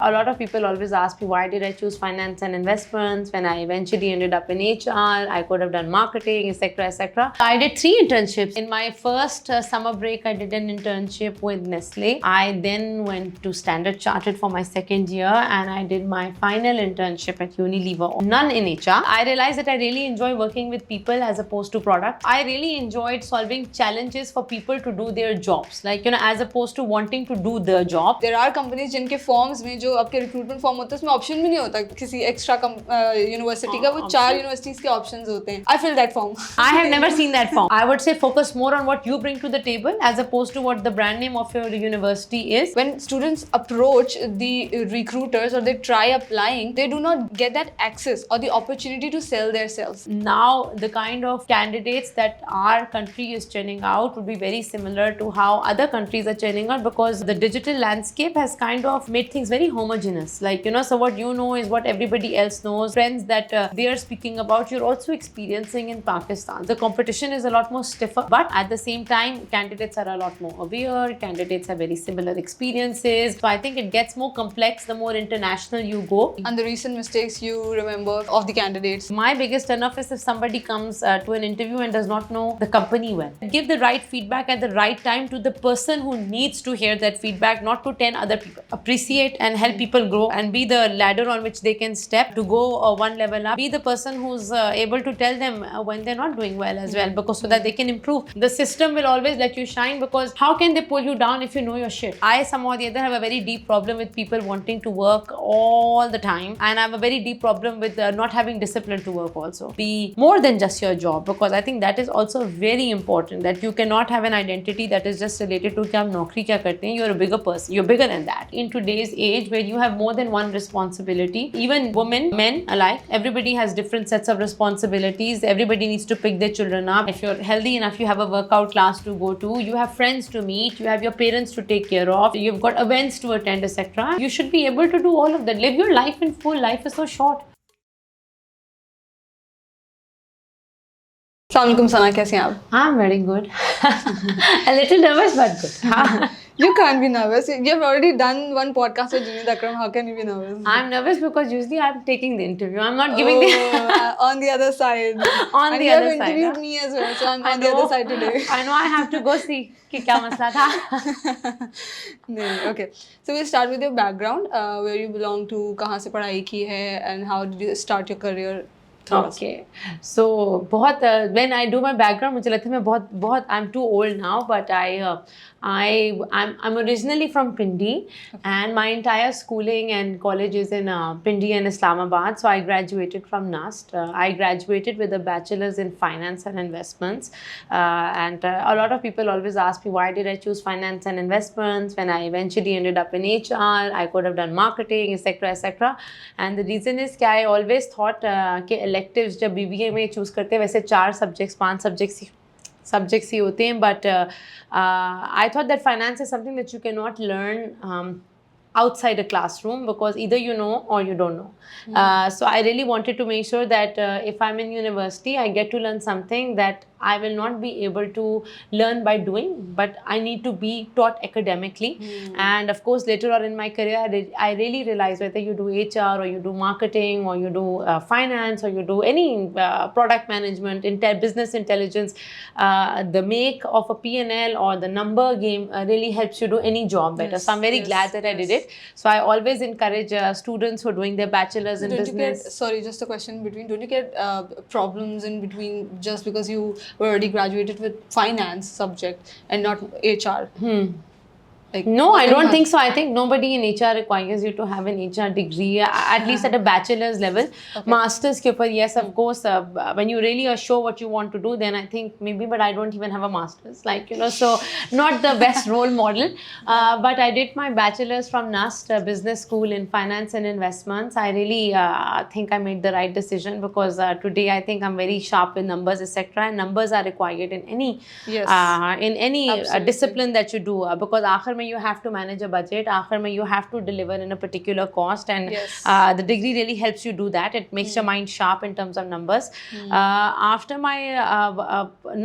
A lot of people always ask me, why did I choose finance and investments when I eventually ended up in HR? I could have done marketing, etc., etc. I did 3 internships. In my first summer break, I did an internship with Nestle. I then went to Standard Chartered for my second year, and I did my final internship at Unilever, none in HR. I realized that I really enjoy working with people as opposed to product. I really enjoyed solving challenges for people to do their jobs, like, as opposed to wanting to do the job. There are companies जिनके forms में जो आपके recruitment form होता है उसमें option भी नहीं होता किसी extra university का, वो 4 universities के options होते हैं. I fill that form. I have never seen that form. I would say focus more on what you bring to the table as opposed to what the brand name of your university is. When students approach the recruiters or they try applying, they do not get that access or the opportunity to sell themselves. Now, the kind of candidates that our country is churning out would be very similar to how other countries are churning out, because the digital landscape has kind of made things very homogeneous. Like, so what you know is what everybody else knows. Trends that they are speaking about, you're also experiencing in Pakistan. The competition is a lot more stiffer, but at the same time, candidates are a lot more aware. Candidates have very similar experiences. So I think it gets more complex the more international you go. And the recent mistakes you remember of the candidates? My biggest turn-off is if somebody comes to an interview and does not know the company well. Give the right feedback at the right time to the person who needs to hear that feedback, not to 10 other people. Appreciate and help people grow and be the ladder on which they can step to go one level up. Be the person who's able to tell them when they're not doing well as well, because so that they can improve. The system will always let you shine, because how can they pull you down if you know your shit? I somehow or the other have a very deep problem with people wanting to work all the time, and I have a very deep problem with not having discipline to work also. Be more than just your job, because I think that is also very important, that you cannot have an identity that is just related to क्या नौकरी क्या करते हैं. You're a bigger person. You're bigger than that. In today's age where you have more than one responsibility, even women, men alike, everybody has different sets of responsibilities. Everybody needs to pick their children up. If you're healthy enough, you have a workout class to go to. You have friends to meet. You have your parents to take care of. You've got events to attend, etc. You should be able to do all of that. Live your life in full. Life is so short. Assalamualaikum Sana, कैसे हैं आप? I'm very good. A little nervous, but good. You can't be nervous. You've already done one podcast with Junaid Akram. How can you be nervous? I'm nervous because usually I'm taking the interview. I'm not giving the... on the other side. On and the you other have side. interviewed me as well, so I'm on the other side today. I know I have to go see कि क्या मसला था. Okay. So we'll start with your background, where you belong to, कहाँ से पढ़ाई की है, and how did you start your career? Okay, so when I do my background, मुझे लगता है मैं बहुत I'm too old now, but I'm originally from Pindi, and my entire schooling and college is in Pindi and Islamabad. So I graduated from NUST. I graduated with a bachelor's in finance and investments, and a lot of people always ask me, why did I choose finance and investments when I eventually ended up in HR? I could have done marketing, etc., etc. And the reason is that I always thought कि electives जब BBA में choose करते हैं वैसे 4 subjects 5 subjects ही होते हैं, but I thought that finance is something that you cannot learn outside a classroom, because either you know or you don't know. So I really wanted to make sure that if I'm in university, I get to learn something that I will not be able to learn by doing, but I need to be taught academically. And of course, later on in my career, I really realized whether you do HR or you do marketing or you do finance or you do any product management, business intelligence, the make of a P&L or the number game really helps you do any job better. Yes, so I'm very glad that I did it. So I always encourage students who are doing their bachelor's in business. Sorry, just a question between. Don't you get problems in between just because you were already graduated with finance subject and not HR? Like, no, I don't think so. I think nobody in HR requires you to have an HR degree, at least at a bachelor's level. Okay. Master's ke upar, yes, of course, when you really are sure what you want to do, then I think maybe, but I don't even have a master's, so not the best role model. But I did my bachelor's from NUST, Business School in Finance and Investments. I really think I made the right decision, because today I think I'm very sharp in numbers, etc. And numbers are required in any discipline that you do, because आखिर mein you have to manage a budget. Aakhir mein you have to deliver in a particular cost, and Yes. the degree really helps you do that. It makes your mind sharp in terms of numbers. After my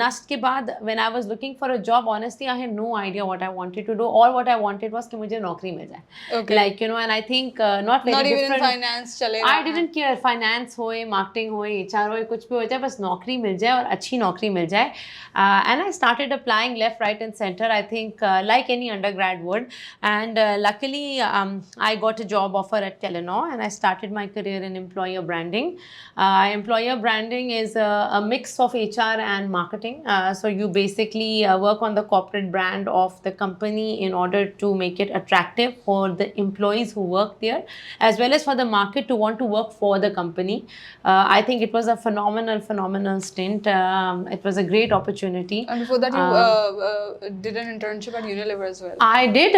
NUST ke baad, when I was looking for a job, honestly, I had no idea what I wanted to do. All what I wanted was कि मुझे नौकरी मिल जाए. Okay. Like, you know, and I think not very Not even different. in finance chalega. I didn't care finance होए, marketing होए, HR होए, कुछ भी हो जाए, बस नौकरी मिल जाए और अच्छी नौकरी मिल जाए. And I started applying left, right, and center. I think like any undergrad would. And luckily, I got a job offer at Telenor, and I started my career in employer branding. Employer branding is a mix of HR and marketing. So you basically work on the corporate brand of the company in order to make it attractive for the employees who work there, as well as for the market to want to work for the company. I think it was a phenomenal stint. It was a great opportunity. And before that, you did an internship at Unilever as well. I did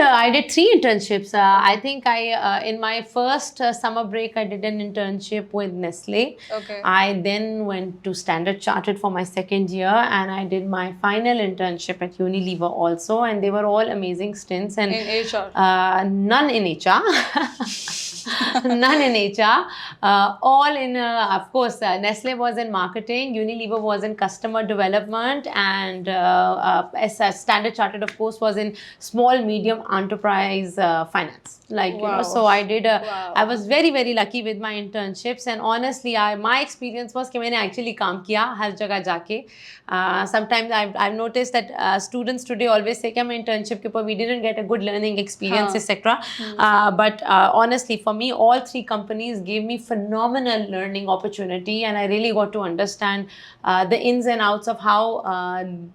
3 internships. I think in my first summer break, I did an internship with Nestle. Okay. I then went to Standard Chartered for my second year, and I did my final internship at Unilever also, and they were all amazing stints. And In HR. None in HR. None in HR. All in, of course, Nestle was in marketing, Unilever was in customer development, and Standard Chartered, of course, was in small, medium enterprise finance. Like, you know, so I did, I was very lucky with my internships, and honestly, my experience was कि मैंने actually काम किया हर जगह जाके. Sometimes I've noticed that students today always say कि हम internship के ऊपर we didn't get a good learning experience, etc. But honestly, for me, all 3 companies gave me phenomenal learning opportunity, and I really got to understand the ins and outs of how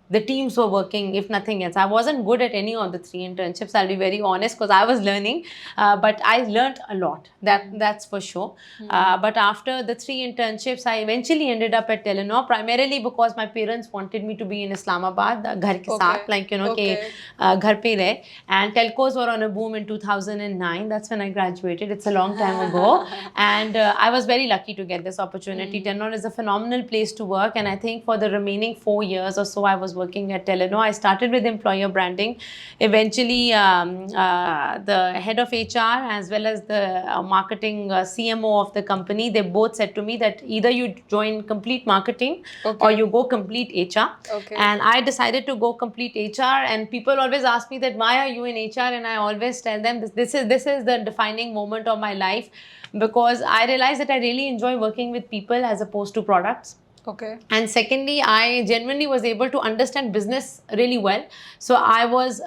the teams were working, if nothing else. I wasn't good at any of the 3 internships, I'll be very honest, because I was learning, but I learned a lot, that's for sure. But after the 3 internships, I eventually ended up at Telenor, primarily because my parents wanted me to be in Islamabad, घर के साथ, like, you know, कि घर पे रहे. And telcos were on a boom in 2009. That's when I graduated. It's a long time ago. And I was very lucky to get this opportunity. Telenor is a phenomenal place to work. And I think for the remaining 4 years or so, I was working at Telenor. I started with employer branding. Eventually, the head of HR as well as the marketing CMO of the company, they both said to me that either you join complete marketing or you go complete HR. Okay. And I decided to go complete HR. And people always ask me that why are you in HR? And I always tell them this is the defining moment of my life, because I realized that I really enjoy working with people as opposed to products. Okay. And secondly, I genuinely was able to understand business really well. So I was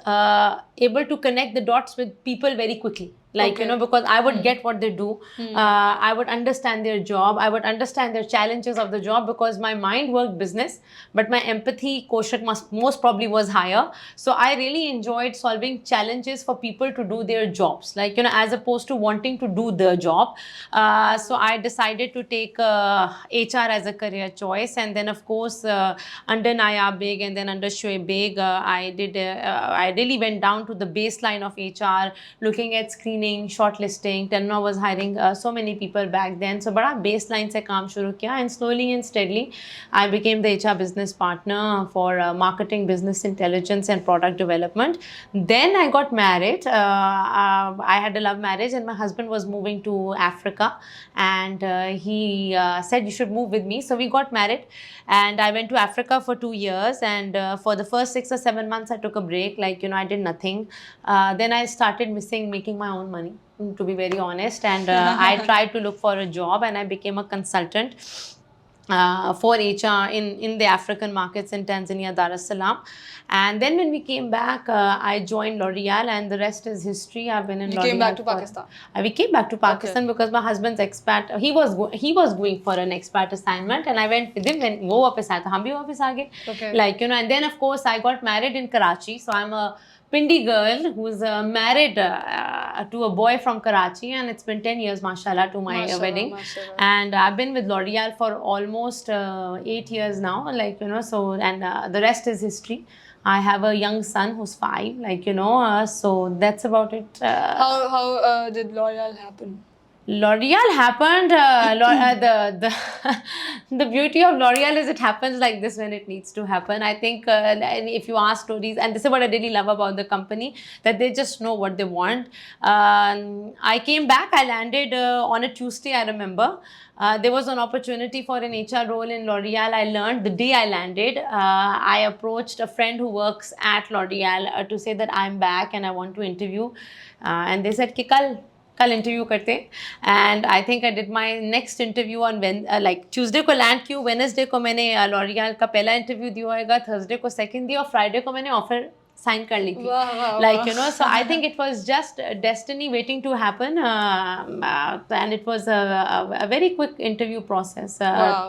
able to connect the dots with people very quickly. Like, you know, because I would get what they do. I would understand their job. I would understand their challenges of the job, because my mind worked business, but my empathy quotient most probably was higher. So I really enjoyed solving challenges for people to do their jobs, like, you know, as opposed to wanting to do the job. So I decided to take HR as a career choice. And then, of course, under Naya Beg and then under Shoaib Beg, I really went down to the baseline of HR, looking at screening, shortlisting. Telenor was hiring so many people back then. So बड़ा baseline से काम शुरू किया, and slowly and steadily I became the HR business partner for marketing, business intelligence and product development. Then I got married. I had a love marriage, and my husband was moving to Africa, and he said you should move with me. So we got married, and I went to Africa for 2 years, and for the first 6 or 7 months I took a break, like, you know, I did nothing. Then I started making my own money, to be very honest, and I tried to look for a job, and I became a consultant for HR in the African markets in Tanzania, Dar es Salaam. And then when we came back, I joined Loreal, and the rest is history. I've been in L'Oreal. You came back to Pakistan? We came back to Pakistan because my husband's expat, he was going for an expat assignment, and I went with him. When wo वापस आया था, हम भी वापस आ गए. Okay. Like, you know, and then of course I got married in Karachi. So I'm a Pindi girl who's married to a boy from Karachi, and it's been 10 years, mashallah, to my wedding. Mashallah. And I've been with L'Oreal for almost 8 years now, like, you know, so, and the rest is history. I have a young son who's 5, like, you know, so that's about it. How did L'Oreal happen? L'Oreal happened. The the beauty of L'Oreal is it happens like this when it needs to happen. I think and if you ask stories, and this is what I really love about the company, that they just know what they want. I came back. I landed on a Tuesday. I remember. There was an opportunity for an HR role in L'Oreal. I learned the day I landed. I approached a friend who works at L'Oreal to say that I'm back and I want to interview. And they said, कि कल interview करते and I think I did my next interview on like Tuesday को land किया, Wednesday को मैंने L'Oréal का पहला interview दिया होगा, थर्सडे को सेकंड दिया और फ्राइडे को मैंने ऑफर साइन कर ली थी. Like so I think it was just destiny waiting to happen and it was a very quick interview process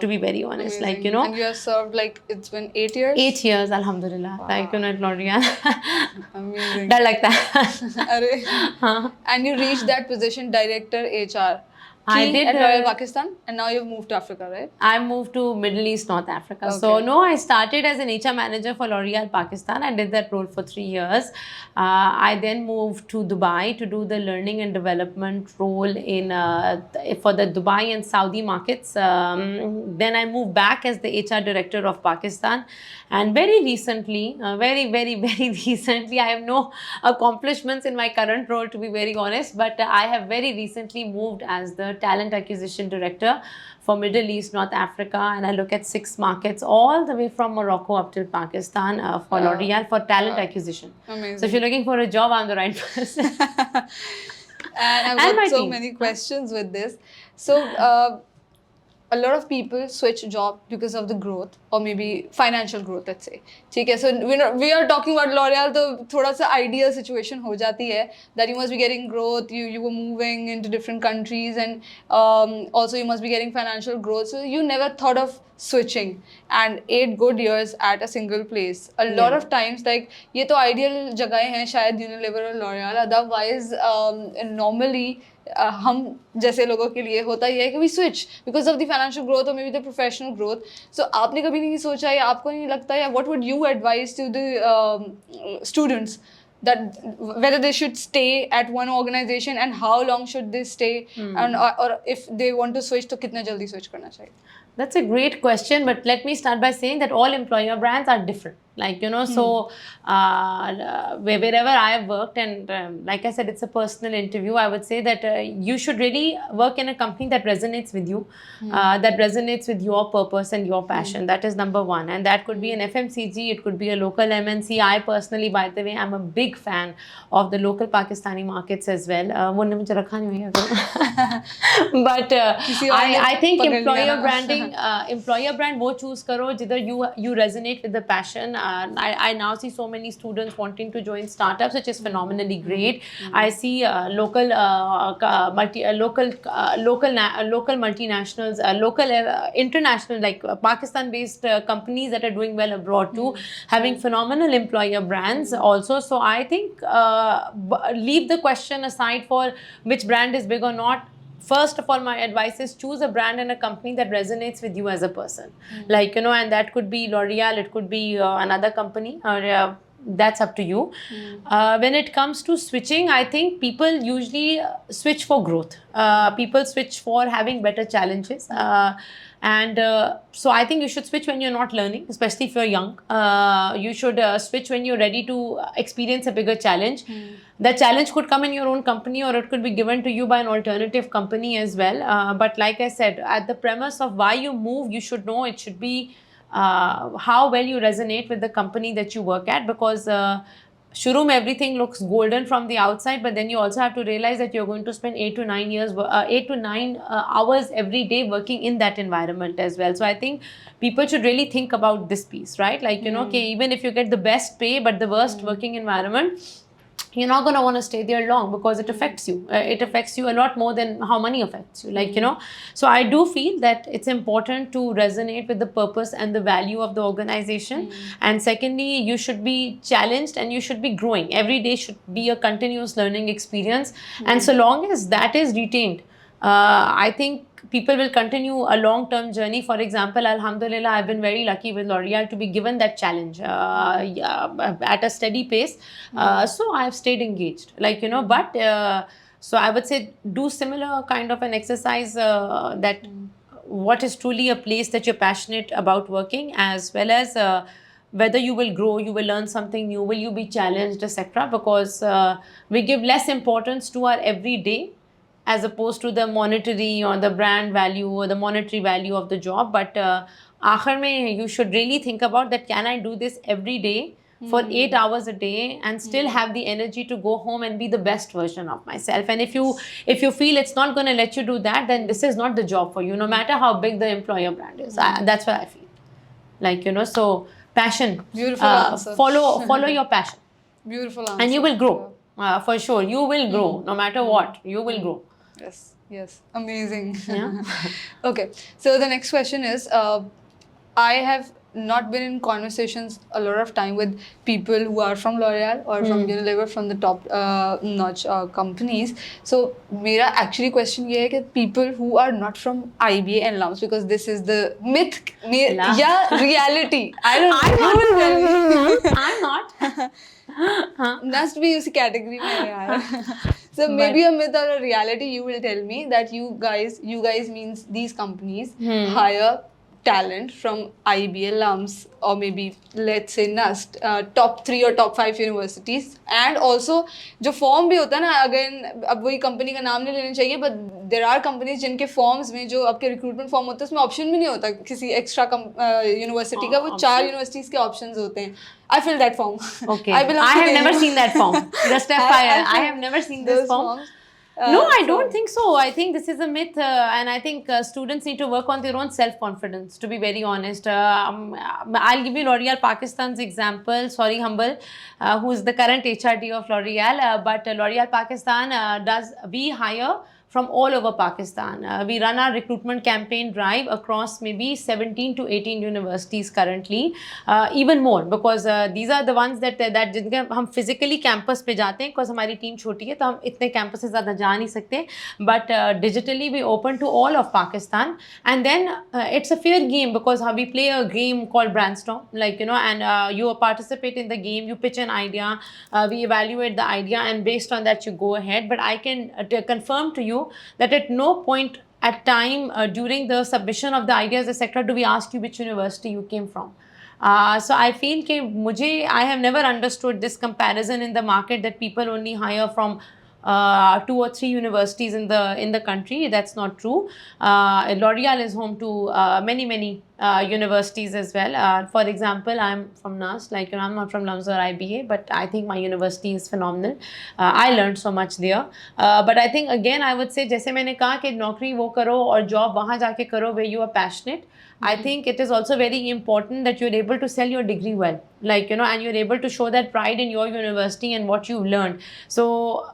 to be very honest. Amazing. Like and you have served like it's been 8 years. 8 years alhamdulillah. Like at L'Oreal. Amazing. डर लगता है. अरे हाँ. And you reached that position, director HR. I did at Loreal Pakistan, and now you've moved to Africa, right? I moved to Middle East, North Africa. Okay. So no, I started as an HR manager for Loreal Pakistan. I did that role for 3 years. I then moved to Dubai to do the learning and development role in for the Dubai and Saudi markets. Then I moved back as the HR director of Pakistan. And very recently, very recently, I have no accomplishments in my current role, to be very honest, but I have very recently moved as the talent acquisition director for Middle East, North Africa, and I look at 6 markets all the way from Morocco up till Pakistan for L'Oreal for talent acquisition. Amazing. So if you're looking for a job, I'm the right person. And I've And got my so team. many questions with this. So a lot of people switch job because of the growth or maybe financial growth, let's say. ठीक है, so we are talking about L'Oreal, तो थोड़ा सा ideal situation हो जाती है that you must be getting growth, you were moving into different countries, and also you must be getting financial growth, so you never thought of switching, and 8 good years at a single place. A lot of times, like ये तो ideal जगहें हैं शायद Unilever और L'Oreal, otherwise normally हम जैसे लोगों के लिए होता ही है कि we switch because of the financial growth or maybe the professional growth. So आपने कभी नहीं सोचा या आपको नहीं लगता या what would you advise to the students that whether they should stay at one organization and how long should they stay, and or if they want to switch तो कितना जल्दी switch करना चाहिए? That's a great question, but let me start by saying that all employer brands are different. Like, so wherever I have worked, and like I said, it's a personal interview, I would say that you should really work in a company that resonates with you, that resonates with your purpose and your passion. That is number one. And that could be an FMCG, it could be a local MNC. I personally, by the way, I'm a big fan of the local Pakistani markets as well. But I think employer branding, employer brand wo choose karo jidhar you resonate with the passion. I now see so many students wanting to join startups, which is phenomenally great. I see local multinationals, local international, like Pakistan-based companies that are doing well abroad too, having phenomenal employer brands also. So I think leave the question aside for which brand is big or not. First of all, my advice is choose a brand and a company that resonates with you as a person. Like, and that could be L'Oreal, it could be another company, or that's up to you. When it comes to switching, I think people usually switch for growth. People switch for having better challenges. And so I think you should switch when you're not learning, especially if you're young. You should switch when you're ready to experience a bigger challenge. That challenge could come in your own company, or it could be given to you by an alternative company as well. But like I said, at the premise of why you move, you should know it should be how well you resonate with the company that you work at, because shuru mein everything looks golden from the outside, but then you also have to realize that you're going to spend 8 to 9 hours every day working in that environment as well. So I think people should really think about this piece, right? Like, okay, even if you get the best pay but the worst working environment, you're not going to want to stay there long, because it affects you. It affects you a lot more than how money affects you. Like, So I do feel that it's important to resonate with the purpose and the value of the organization. And secondly, you should be challenged and you should be growing. Every day should be a continuous learning experience. And so long as that is retained, I think people will continue a long-term journey. For example, alhamdulillah, I've been very lucky with L'Oreal to be given that challenge at a steady pace. So I've stayed engaged, like, but So I would say do similar kind of an exercise that what is truly a place that you're passionate about working, as well as whether you will grow, you will learn something new, will you be challenged, etc. Because we give less importance to our everyday as opposed to the monetary or the brand value or the monetary value of the job. But आखिर में you should really think about that, can I do this every day for 8 hours a day and still have the energy to go home and be the best version of myself? And if you feel it's not going to let you do that, then this is not the job for you, no matter how big the employer brand is. That's what I feel. Like, you know, so passion. Beautiful answer. Follow your passion. Beautiful answer. And you will grow. For sure. You will grow. No matter what. You will grow. Yes, yes. Amazing. Yeah. Okay. So the next question is, I have not been in conversations a lot of time with people who are from Loreal or from Unilever, from the top notch companies. So mera actually question ye hai कि people who are not from IBA and LUMS, because this is the myth, yeah, reality. I don't know. I'm not. Must be उसी category में है यार. So maybe a myth or a reality, you will tell me that you guys means these companies hire talent from IBA, LUMS, or maybe let's say NUST, top 3 or top 5 universities, and also जो form भी होता है ना, again अब वही company का नाम नहीं लेना चाहिए, but there are companies जिनके forms में जो आपके recruitment form होता है उसमें option भी नहीं होता किसी extra university का, वो 4 universities के options होते हैं. I fill that form. Okay. I have never seen that form. Just FYI, I have never seen this form. No, I don't think so. I think this is a myth, and I think students need to work on their own self-confidence, to be very honest. I'll give you L'Oreal Pakistan's example. Sorry, Humble, who is the current HRD of L'Oreal. But L'Oreal Pakistan we hire from all over Pakistan. We run our recruitment campaign drive across maybe 17 to 18 universities currently, even more, because these are the ones that जिनके हम physically campus पे जाते हैं, because हमारी team छोटी है तो हम इतने campus से ज़्यादा जा नहीं सकते, but digitally we open to all of Pakistan. And then it's a fair game, because we play a game called Brainstorm, like, you know, and you participate in the game, you pitch an idea, we evaluate the idea, and based on that you go ahead. But I can confirm to you that at no point at time during the submission of the ideas, etc., do we ask you which university you came from. So I feel that I have never understood this comparison in the market that people only hire from 2 or 3 universities in the country. That's not true. L'Oreal is home to many universities as well. For example, I'm from NUST. Like, you know, I'm not from LUMS or IBA, but I think my university is phenomenal. I learned so much there. But I think again, I would say, जैसे मैंने कहा कि नौकरी वो करो और job वहाँ जाके करो where you are passionate. I think it is also very important that you're able to sell your degree well, like, you know, and you're able to show that pride in your university and what you've learned. So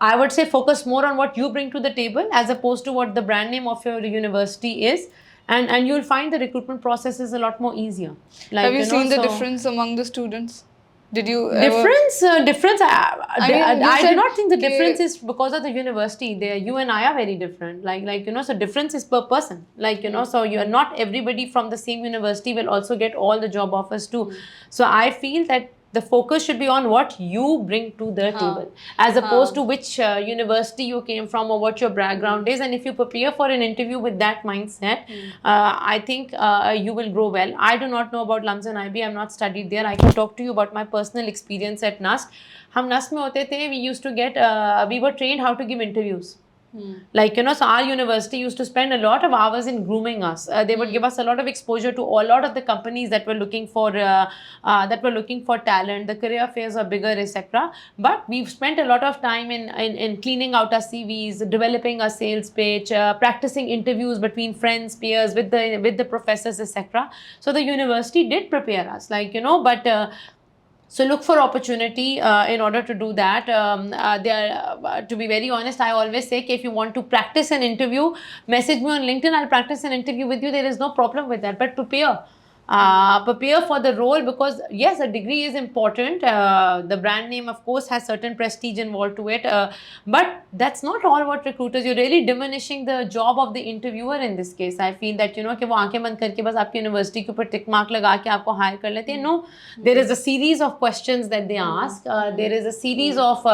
I would say focus more on what you bring to the table as opposed to what the brand name of your university is, and you'll find the recruitment process is a lot more easier. Like, have you seen the difference among the students? Did you difference? I do not think the कि difference is because of the university. You and I are very different. Like, you know, so difference is per person. Like, you know, so you're not everybody from the same university will also get all the job offers too. So I feel that the focus should be on what you bring to the table, as opposed to which university you came from or what your background is. And if you prepare for an interview with that mindset, I think you will grow well. I do not know about LUMS and IB. I have not studied there. I can talk to you about my personal experience at NUST. हम NUST में होते थे, we used to get, we were trained how to give interviews. Like, you know, so our university used to spend a lot of hours in grooming us. They would give us a lot of exposure to a lot of the companies that were looking for talent. The career fairs are bigger, etc. But we've spent a lot of time in cleaning out our CVs, developing our sales pitch, practicing interviews between friends, peers, with the professors, etc. So the university did prepare us, like, you know, but so look for opportunity in order to do that. To be very honest, I always say if you want to practice an interview, message me on LinkedIn. I'll practice an interview with you. There is no problem with that. But prepare. prepare for the role, because yes, a degree is important. The brand name, of course, has certain prestige involved to it, but that's not all what recruiters. You're really diminishing the job of the interviewer in this case. I feel that, you know, कि वो आंखें बंद करके बस आपकी university के ऊपर tick mark लगा के आपको हायर कर लेते हैं. No, there is a series of questions that they ask. There is a series of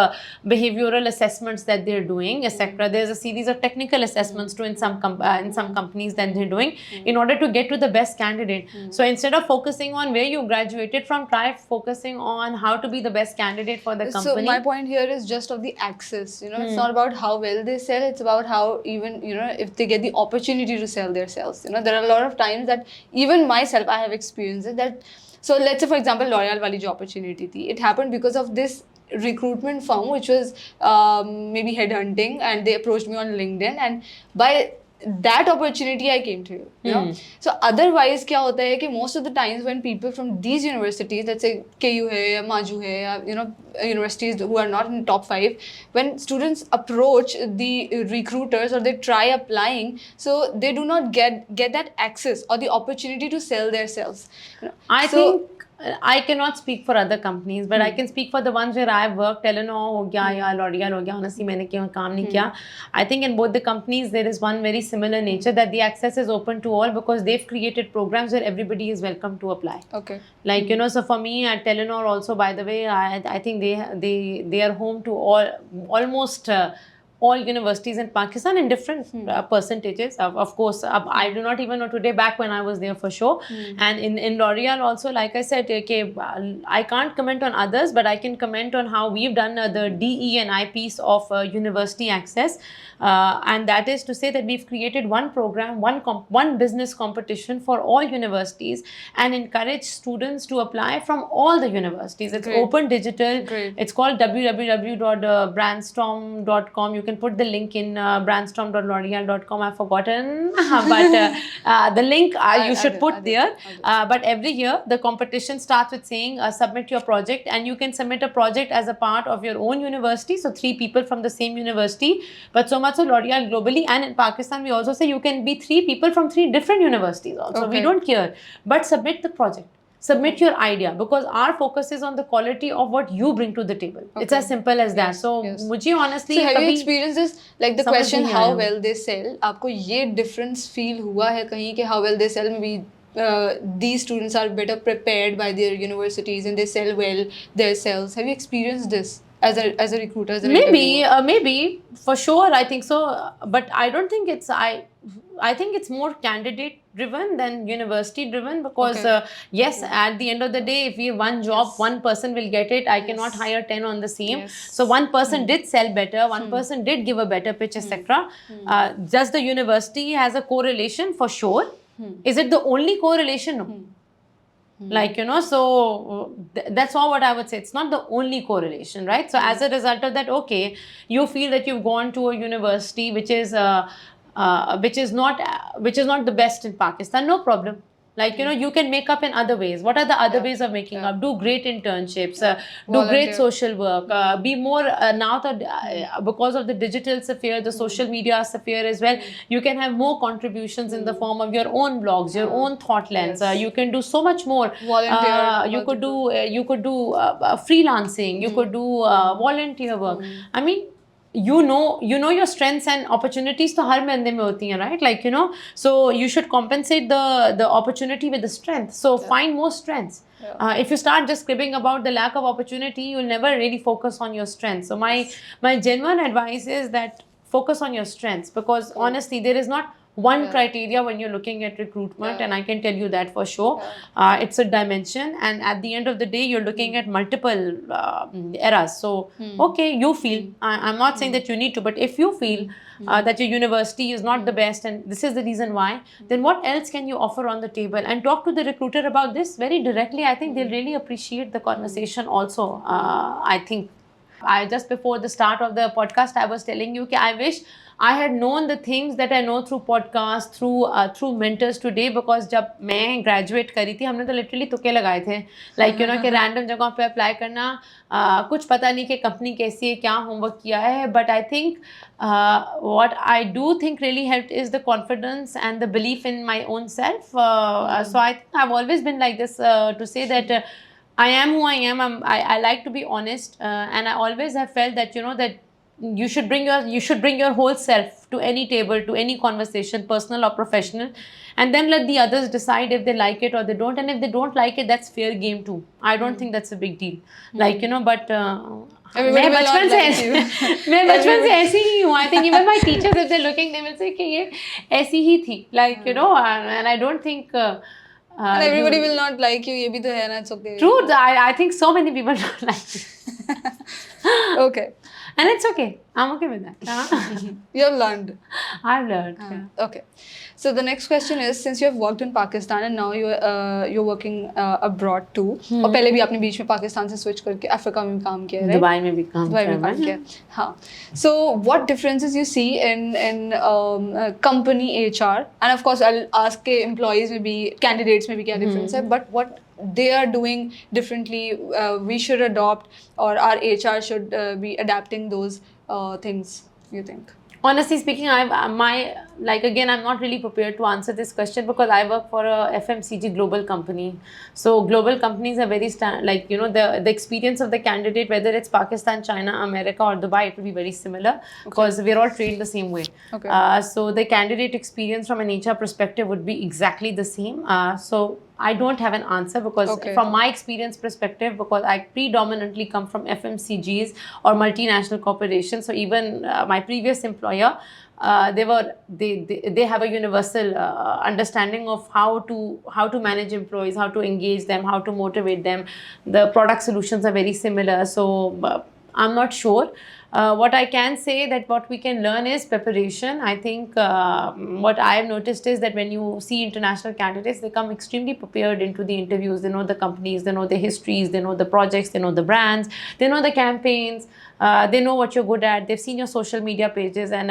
behavioral assessments that they're doing, etc. There's a series of technical assessments too in some companies that they're doing in order to get to the best candidate. So instead of focusing on where you graduated from, try focusing on how to be the best candidate for the company. So my point here is just of the access. You know, it's not about how well they sell. It's about how, even, you know, if they get the opportunity to sell themselves. You know, there are a lot of times that even myself, I have experienced it, that. So let's say, for example, Loreal wali jo opportunity thi. It happened because of this recruitment firm which was maybe headhunting, and they approached me on LinkedIn, and by that opportunity I came to you, you know. So otherwise क्या होता है कि most of the times when people from these universities, let's say KU है या Maju है या, you know, universities who are not in top 5, when students approach the recruiters or they try applying, so they do not get that access or the opportunity to sell themselves, you know. I think I cannot speak for other companies, but I can speak for the ones where I've worked. Telenor हो गया या L'Oreal हो गया, honestly मैंने काम नहीं किया. I think in both the companies there is one very similar nature, that the access is open to all, because they've created programs where everybody is welcome to apply. Okay. Like, you know, so for me at Telenor also, by the way, I think they are home to almost all universities in Pakistan in different percentages. Of course, I do not even know today, back when I was there for sure. And in L'Oreal also, like I said, I can't comment on others, but I can comment on how we've done the DE&I piece of university access. And that is to say that we've created one program, one business competition for all universities, and encourage students to apply from all the universities. It's open digital. It's called www.brandstorm.com. You can put the link in brandstorm.l'oreal.com. I've forgotten, but the link you should put there. But every year the competition starts with saying submit your project, and you can submit a project as a part of your own university. So 3 people from the same university, but so much so L'Oreal globally, and in Pakistan we also say you can be 3 people from 3 different universities also. We don't care, but submit the project. Submit your idea, because our focus is on the quality of what you bring to the table. It's as simple as that. So मुझे honestly, so have you experienced this, like the question how well they sell? आपको ये difference feel हुआ है कहीं कि how well they sell? Maybe these students are better prepared by their universities and they sell well themselves. Have you experienced this as a recruiter? As a maybe for sure, I think so, but I don't think it's I think it's more candidate driven than university driven, because yes, at the end of the day, if we have one job, one person will get it. I cannot hire 10 on the same. So one person did sell better, one person did give a better pitch, etc. Does the university has a correlation? For sure. Is it the only correlation? No. Like, you know, so that's all what I would say. It's not the only correlation, right? So as a result of that, okay, you feel that you've gone to a university which is not the best in Pakistan. No problem. Like, you know, you can make up in other ways. What are the other ways of making up? Do great internships, do great social work, be more now that because of the digital sphere, the social media sphere as well, you can have more contributions in the form of your own blogs, your own thought lens. You can do so much more. Volunteer. You could do freelancing. You could do volunteer work. I mean, you know your strengths and opportunities to har bande mein hoti hain, right? Like, you know, so you should compensate the opportunity with the strength. So find more strengths. If you start just cribbing about the lack of opportunity, you'll never really focus on your strengths. So my genuine advice is that focus on your strengths, because honestly, there is not one criteria when you're looking at recruitment, and I can tell you that for sure. It's a dimension, and at the end of the day, you're looking at multiple eras. So, okay, you feel, I'm not saying that you need to, but if you feel that your university is not the best and this is the reason why, then what else can you offer on the table? And talk to the recruiter about this very directly. I think they'll really appreciate the conversation also, I think. I just before the start of the podcast, I was telling you that I wish I had known the things that I know through podcast, through mentors today, because जब मैं graduate करी थी, हमने तो literally तुक्के लगाए थे, like कि random जगहों पे apply करना, कुछ पता नहीं कि company कैसी है, क्या homework किया है, but I think what I do think really helped is the confidence and the belief in my own self. So I think I've always been like this, to say that I am who I am. I like to be honest, and I always have felt that that you should bring your whole self to any table, to any conversation, personal or professional, and then let the others decide if they like it or they don't. And if they don't like it, that's fair game too. I don't think that's a big deal. Like but. Everybody मैं will बचपन not से like you. मैं बचपन से ऐसी ही हूँ. I think even my teachers, if they're looking, they will say कि ये ऐसी ही थी. Like and I don't think. And everybody will not like you. ये भी तो है ना, it's okay. True. I think so many people don't like it. Okay. And it's okay. I'm okay with that. You have learned. I've learned. Yeah. Okay. So the next question is, since you have worked in Pakistan and now you're working abroad too. और पहले भी आपने बीच में पाकिस्तान से switch करके Africa में भी काम किया है, right? दुबई में भी काम किया. हाँ. So what differences you see in company HR, and of course I'll ask के employees में भी, candidates में भी क्या difference है, but what they are doing differently, we should adopt, or our HR should be adapting those things, you think? Honestly speaking, I'm not really prepared to answer this question, because I work for a FMCG global company. So global companies are very the experience of the candidate, whether it's Pakistan, China, America or Dubai, it will be very similar, because we're all trained the same way. Okay. So the candidate experience from an HR perspective would be exactly the same. So I don't have an answer, because from my experience perspective, because I predominantly come from FMCGs or multinational corporations. So even my previous employer, they have a universal understanding of how to manage employees, how to engage them, how to motivate them. The product solutions are very similar. So I'm not sure. What I can say that what we can learn is preparation. I think what I have noticed is that when you see international candidates, they come extremely prepared into the interviews. They know the companies, they know the histories, they know the projects, they know the brands, they know the campaigns, they know what you're good at. They've seen your social media pages, and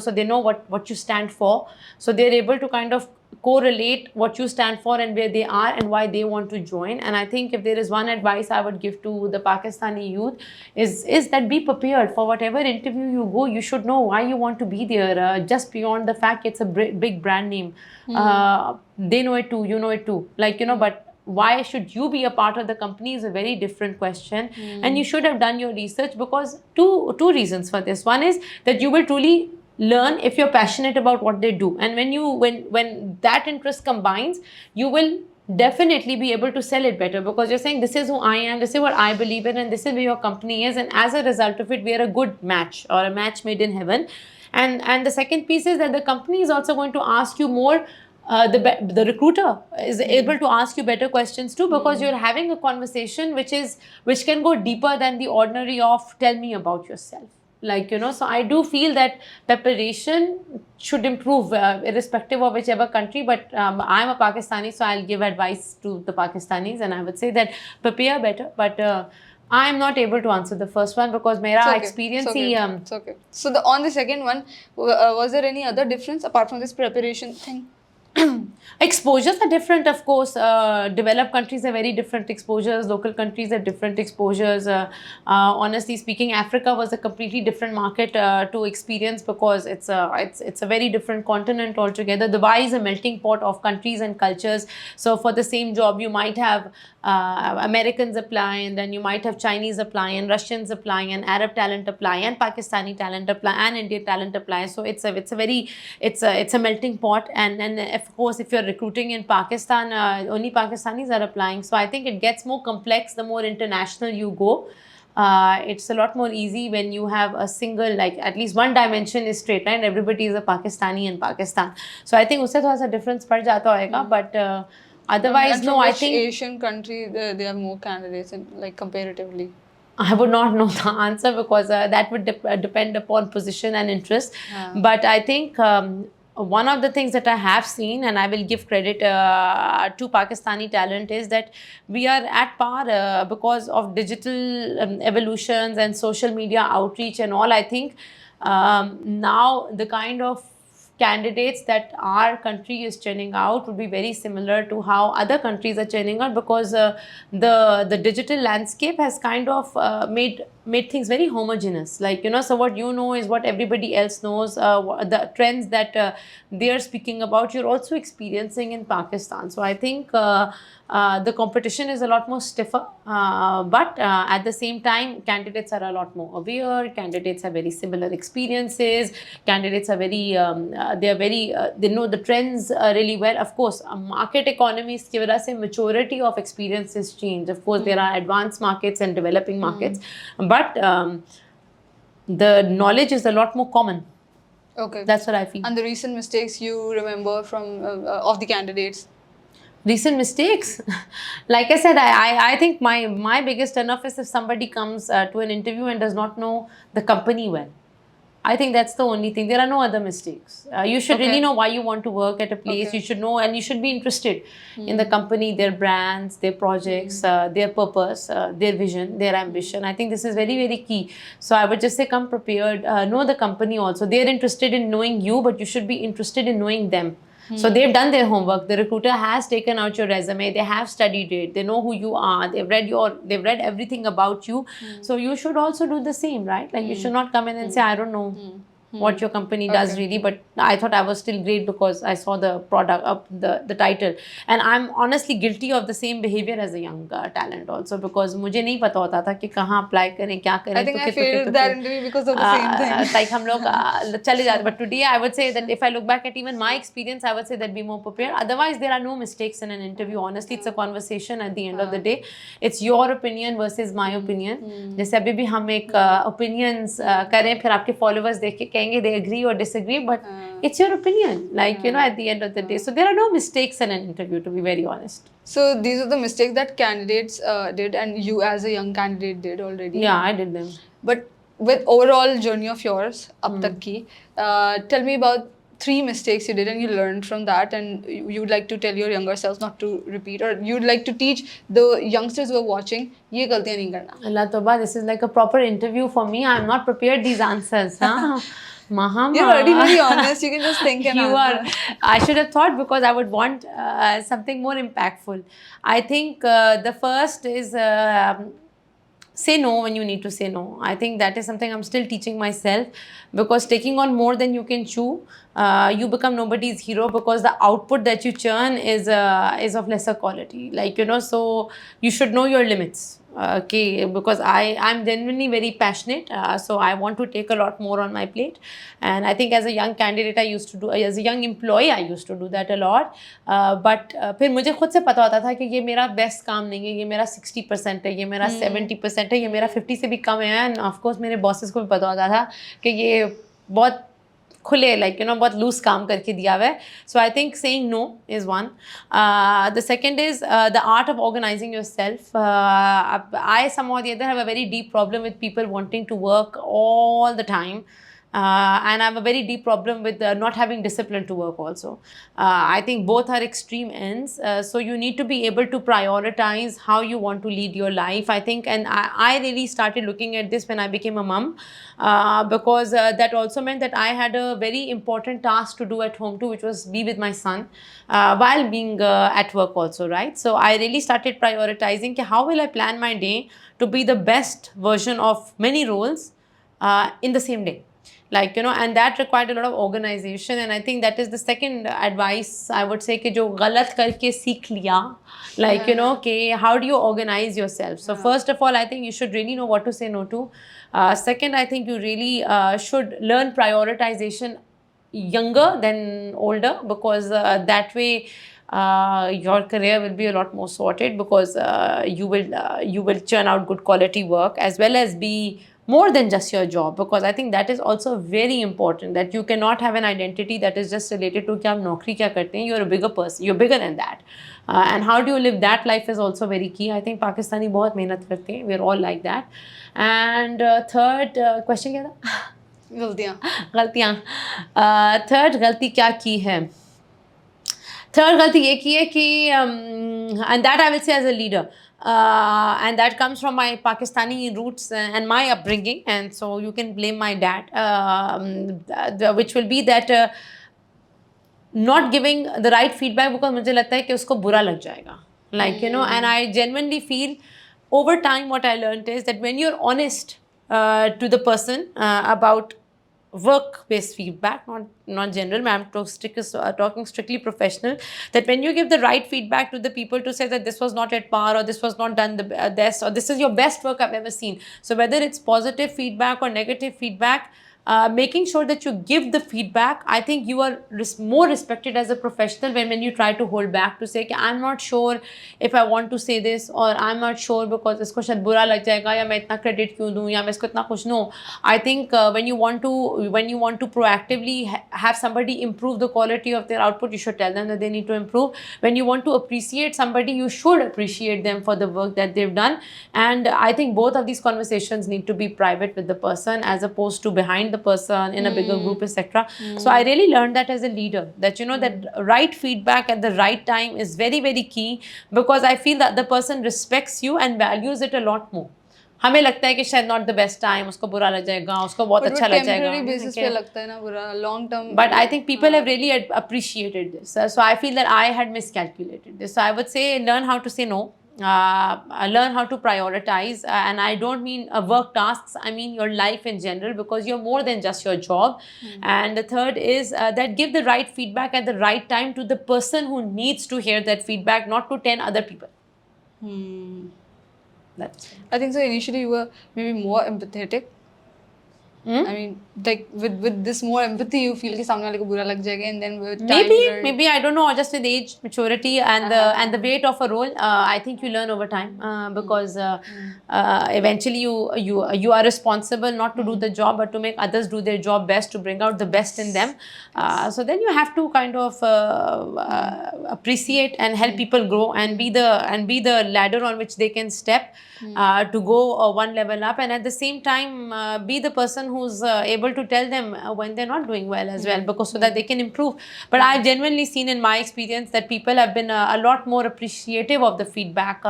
so they know what you stand for. So they're able to kind of correlate what you stand for and where they are and why they want to join. And I think if there is one advice I would give to the Pakistani youth is that be prepared for whatever interview you go. You should know why you want to be there, just beyond the fact it's a big brand name. They know it too, you know it too, but why should you be a part of the company is a very different question. And you should have done your research, because two reasons for this. One is that you will truly learn if you're passionate about what they do, and when that interest combines, you will definitely be able to sell it better, because you're saying this is who I am, this is what I believe in, and this is where your company is, and as a result of it, we are a good match, or a match made in heaven. And the second piece is that the company is also going to ask you more. The recruiter is able to ask you better questions too, because you're having a conversation which can go deeper than the ordinary of tell me about yourself. So I do feel that preparation should improve irrespective of whichever country. But I'm a Pakistani, so I'll give advice to the Pakistanis, and I would say that prepare better. But I am not able to answer the first one, because my experience. It's okay. So on the second one, was there any other difference apart from this preparation thing? Exposures are different, of course. Developed countries have very different exposures. Local countries have different exposures. Honestly speaking, Africa was a completely different market to experience, because it's a very different continent altogether. Dubai is a melting pot of countries and cultures. So for the same job, you might have Americans apply, and then you might have Chinese apply, and Russians apply, and Arab talent apply, and Pakistani talent apply, and Indian talent apply. So it's a melting pot, and of course if you're recruiting in Pakistan, only Pakistanis are applying. So I think it gets more complex the more international you go. It's a lot more easy when you have a single, at least one dimension is straight line. Everybody is a Pakistani in Pakistan. So I think usse thoda sa difference pad jata hoega, but otherwise no. I think Asian country they have more candidates in, comparatively. I would not know the answer, because that would depend upon position and interest. But I think one of the things that I have seen, and I will give credit to Pakistani talent, is that we are at par because of digital evolutions and social media outreach and all. I think now the kind of candidates that our country is churning out would be very similar to how other countries are churning out, because the digital landscape has kind of made things very homogeneous. Like, so what you know is what everybody else knows. The trends that they are speaking about, you're also experiencing in Pakistan. So I think the competition is a lot more stiffer, but at the same time, candidates are a lot more aware. Candidates have very similar experiences. Candidates are they know the trends really well. Of course, market economies की वजह से maturity of experiences change. Of course, there are advanced markets and developing markets, but the knowledge is a lot more common. Okay. That's what I feel. And the recent mistakes you remember from of the candidates? Recent mistakes, like I said, I think my biggest turnoff is if somebody comes to an interview and does not know the company well. I think that's the only thing. There are no other mistakes. You should really know why you want to work at a place. You should know, and you should be interested in the company, their brands, their projects, their purpose, their vision, their ambition. I think this is very, very key. So I would just say come prepared. Know the company also. They're interested in knowing you, but you should be interested in knowing them. So they've done their homework. The recruiter has taken out your resume. They have studied it. They know who you are. They've read everything about you. So you should also do the same, right? Like you should not come in and say, I don't know what your company does really, but I thought I was still great because I saw the product up the title. And I'm honestly guilty of the same behavior as a young talent also, because मुझे नहीं पता होता था कि कहाँ apply करें, क्या करें. I think I failed that interview because of the same thing. Like हम लोग चले जाते. But today I would say that if I look back at even my experience, I would say that be more prepared. Otherwise, there are no mistakes in an interview. Honestly, it's a conversation at the end of the day. It's your opinion versus my opinion. जैसे अभी भी हम एक opinions करें, फिर आपके followers देख के they agree or disagree, but it's your opinion, like at the end of the day. So there are no mistakes in an interview, to be very honest. So these are the mistakes that candidates did, and you as a young candidate did already. Yeah, I did them. But with overall journey of yours ab tak ki, tell me about 3 mistakes you did and you learned from that, and you would like to tell your younger selves not to repeat, or you would like to teach the youngsters who are watching, ye galtiyan nahi karna. Allah Tawba, this is like a proper interview for me. I'm not prepared these answers. Huh? Mahama. You're already very honest. You can just think and answer. I should have thought, because I would want something more impactful. I think the first is say no when you need to say no. I think that is something I'm still teaching myself, because taking on more than you can chew, you become nobody's hero, because the output that you churn is of lesser quality. Like, so you should know your limits. Okay, because I'm genuinely very passionate, so I want to take a lot more on my plate. And I think as a young candidate, as a young employee, I used to do that a lot. But फिर मुझे खुद से पता होता था कि ये मेरा बेस्ट काम नहीं है, ये मेरा 60% है, ये मेरा 70% है, ये मेरा 50 से भी कम है. And of course मेरे bosses को भी पता होता था कि ये बहुत खुले, like बहुत loose काम करके दिया हुआ है. So I think saying no is one. The second is the art of organizing yourself. I somehow or the other have a very deep problem with people wanting to work all the time. And I have a very deep problem with not having discipline to work also. I think both are extreme ends. So you need to be able to prioritize how you want to lead your life, I think. And I really started looking at this when I became a mom, because that also meant that I had a very important task to do at home too, which was be with my son while being at work also, right? So I really started prioritizing how will I plan my day to be the best version of many roles in the same day. Like, and that required a lot of organization. And I think that is the second advice I would say, कि जो गलत करके सीख लिया, like, कि how do you organize yourself? So first of all, I think you should really know what to say no to. Second, I think you really should learn prioritization younger than older, because that way your career will be a lot more sorted, because you will churn out good quality work as well as be more than just your job, because I think that is also very important, that you cannot have an identity that is just related to कि आप नौकरी क्या करते हैं. You're a bigger person, you're bigger than that, and how do you live that life is also very key. I think Pakistani बहुत मेहनत करते हैं, we're all like that. And third question क्या था? गलतियाँ थर्ड गलती क्या की है? थर्ड गलती ये की है कि and that I will say as a leader, and that comes from my Pakistani roots and my upbringing, and so you can blame my dad, which will be that not giving the right feedback, because मुझे लगता है कि उसको बुरा लग जाएगा, like you know, and I genuinely feel over time what I learned is that when you're honest to the person about work-based feedback, not general. I'm talking strictly professional. That when you give the right feedback to the people to say that this was not at par, or this was not done the best, or this is your best work I've ever seen. So whether it's positive feedback or negative feedback, making sure that you give the feedback, I think you are more respected as a professional when you try to hold back to say कि I'm not sure if I want to say this, or I'm not sure because इसको शायद बुरा लग जाएगा, या मैं इतना credit क्यों दूँ, या मैं इसको इतना कुछ. No, I think when you want to proactively have somebody improve the quality of their output, you should tell them that they need to improve. When you want to appreciate somebody, you should appreciate them for the work that they've done. And I think both of these conversations need to be private with the person as opposed to behind the person in a bigger group, etc. So I really learned that as a leader, that you know that right feedback at the right time is very, very key, because I feel that the person respects you and values it a lot more. हमें लगता है कि शायद not the best time, उसको बुरा लग जाएगा, उसको बहुत अच्छा लग जाएगा. टेम्पररी बेसिस पे लगता है ना बुरा, long term. But I think people have really appreciated this. So I feel that I had miscalculated this. So I would say learn how to say no. Learn how to prioritize, and I don't mean work tasks, I mean your life in general, because you're more than just your job. And the third is that give the right feedback at the right time to the person who needs to hear that feedback, not to 10 other people. That's it. I think so initially you were maybe more empathetic. I mean, like with this more empathy, you feel कि सामने वाले को बुरा लग जाएगा, and then with time maybe I don't know, just with age, maturity, and the weight of a role, I think you learn over time, because eventually you are responsible not to do the job, but to make others do their job best, to bring out the best in them. So then you have to kind of appreciate and help people grow, and be the ladder on which they can step to go one level up, and at the same time be the person who's able to tell them when they're not doing well as well, because so that they can improve. But I've genuinely seen in my experience that people have been a lot more appreciative of the feedback,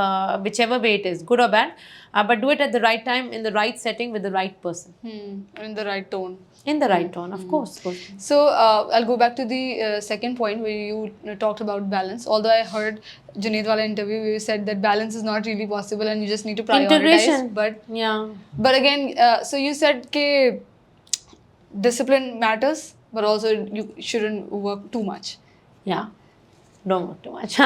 whichever way it is, good or bad, but do it at the right time, in the right setting, with the right person. In the right tone. In the right tone, of course. So I'll go back to the second point where you talked about balance. Although I heard Junaid wala interview where you said that balance is not really possible and you just need to prioritize. Integration. But yeah. But again, so you said that discipline matters, but also you shouldn't work too much. Yeah. Don't work too much.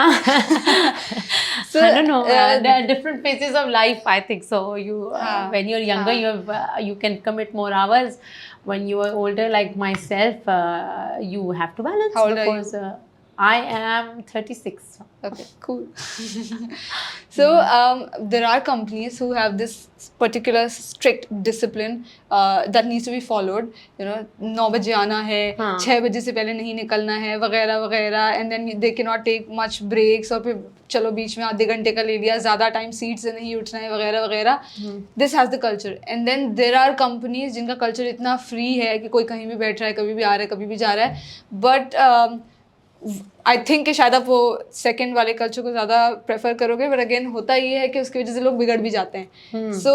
So I don't know. There are different phases of life, I think. So you, when you're younger, you can commit more hours. When you are older, like myself, you have to balance. How old are you? I am 36. Okay, cool. So there are companies who have this particular strict discipline that needs to be followed. You know, 9 बजे आना है, 6 बजे से पहले नहीं निकलना है, वगैरह वगैरह, and then they cannot take much breaks, और फिर चलो बीच में आधे घंटे का ले लिया, ज़्यादा टाइम सीट से नहीं उठना है, वगैरह वगैरह. This has the culture, and then there are companies जिनका culture इतना free है कि कोई कहीं भी बैठ रहा है, कभी भी आ रहा है, कभी भी जा रहा है. But I think कि शायद आप वो सेकंड वाले कल्चर को ज़्यादा प्रेफर करोगे, बट अगेन होता ये है कि उसकी वजह से लोग बिगड़ भी जाते हैं. So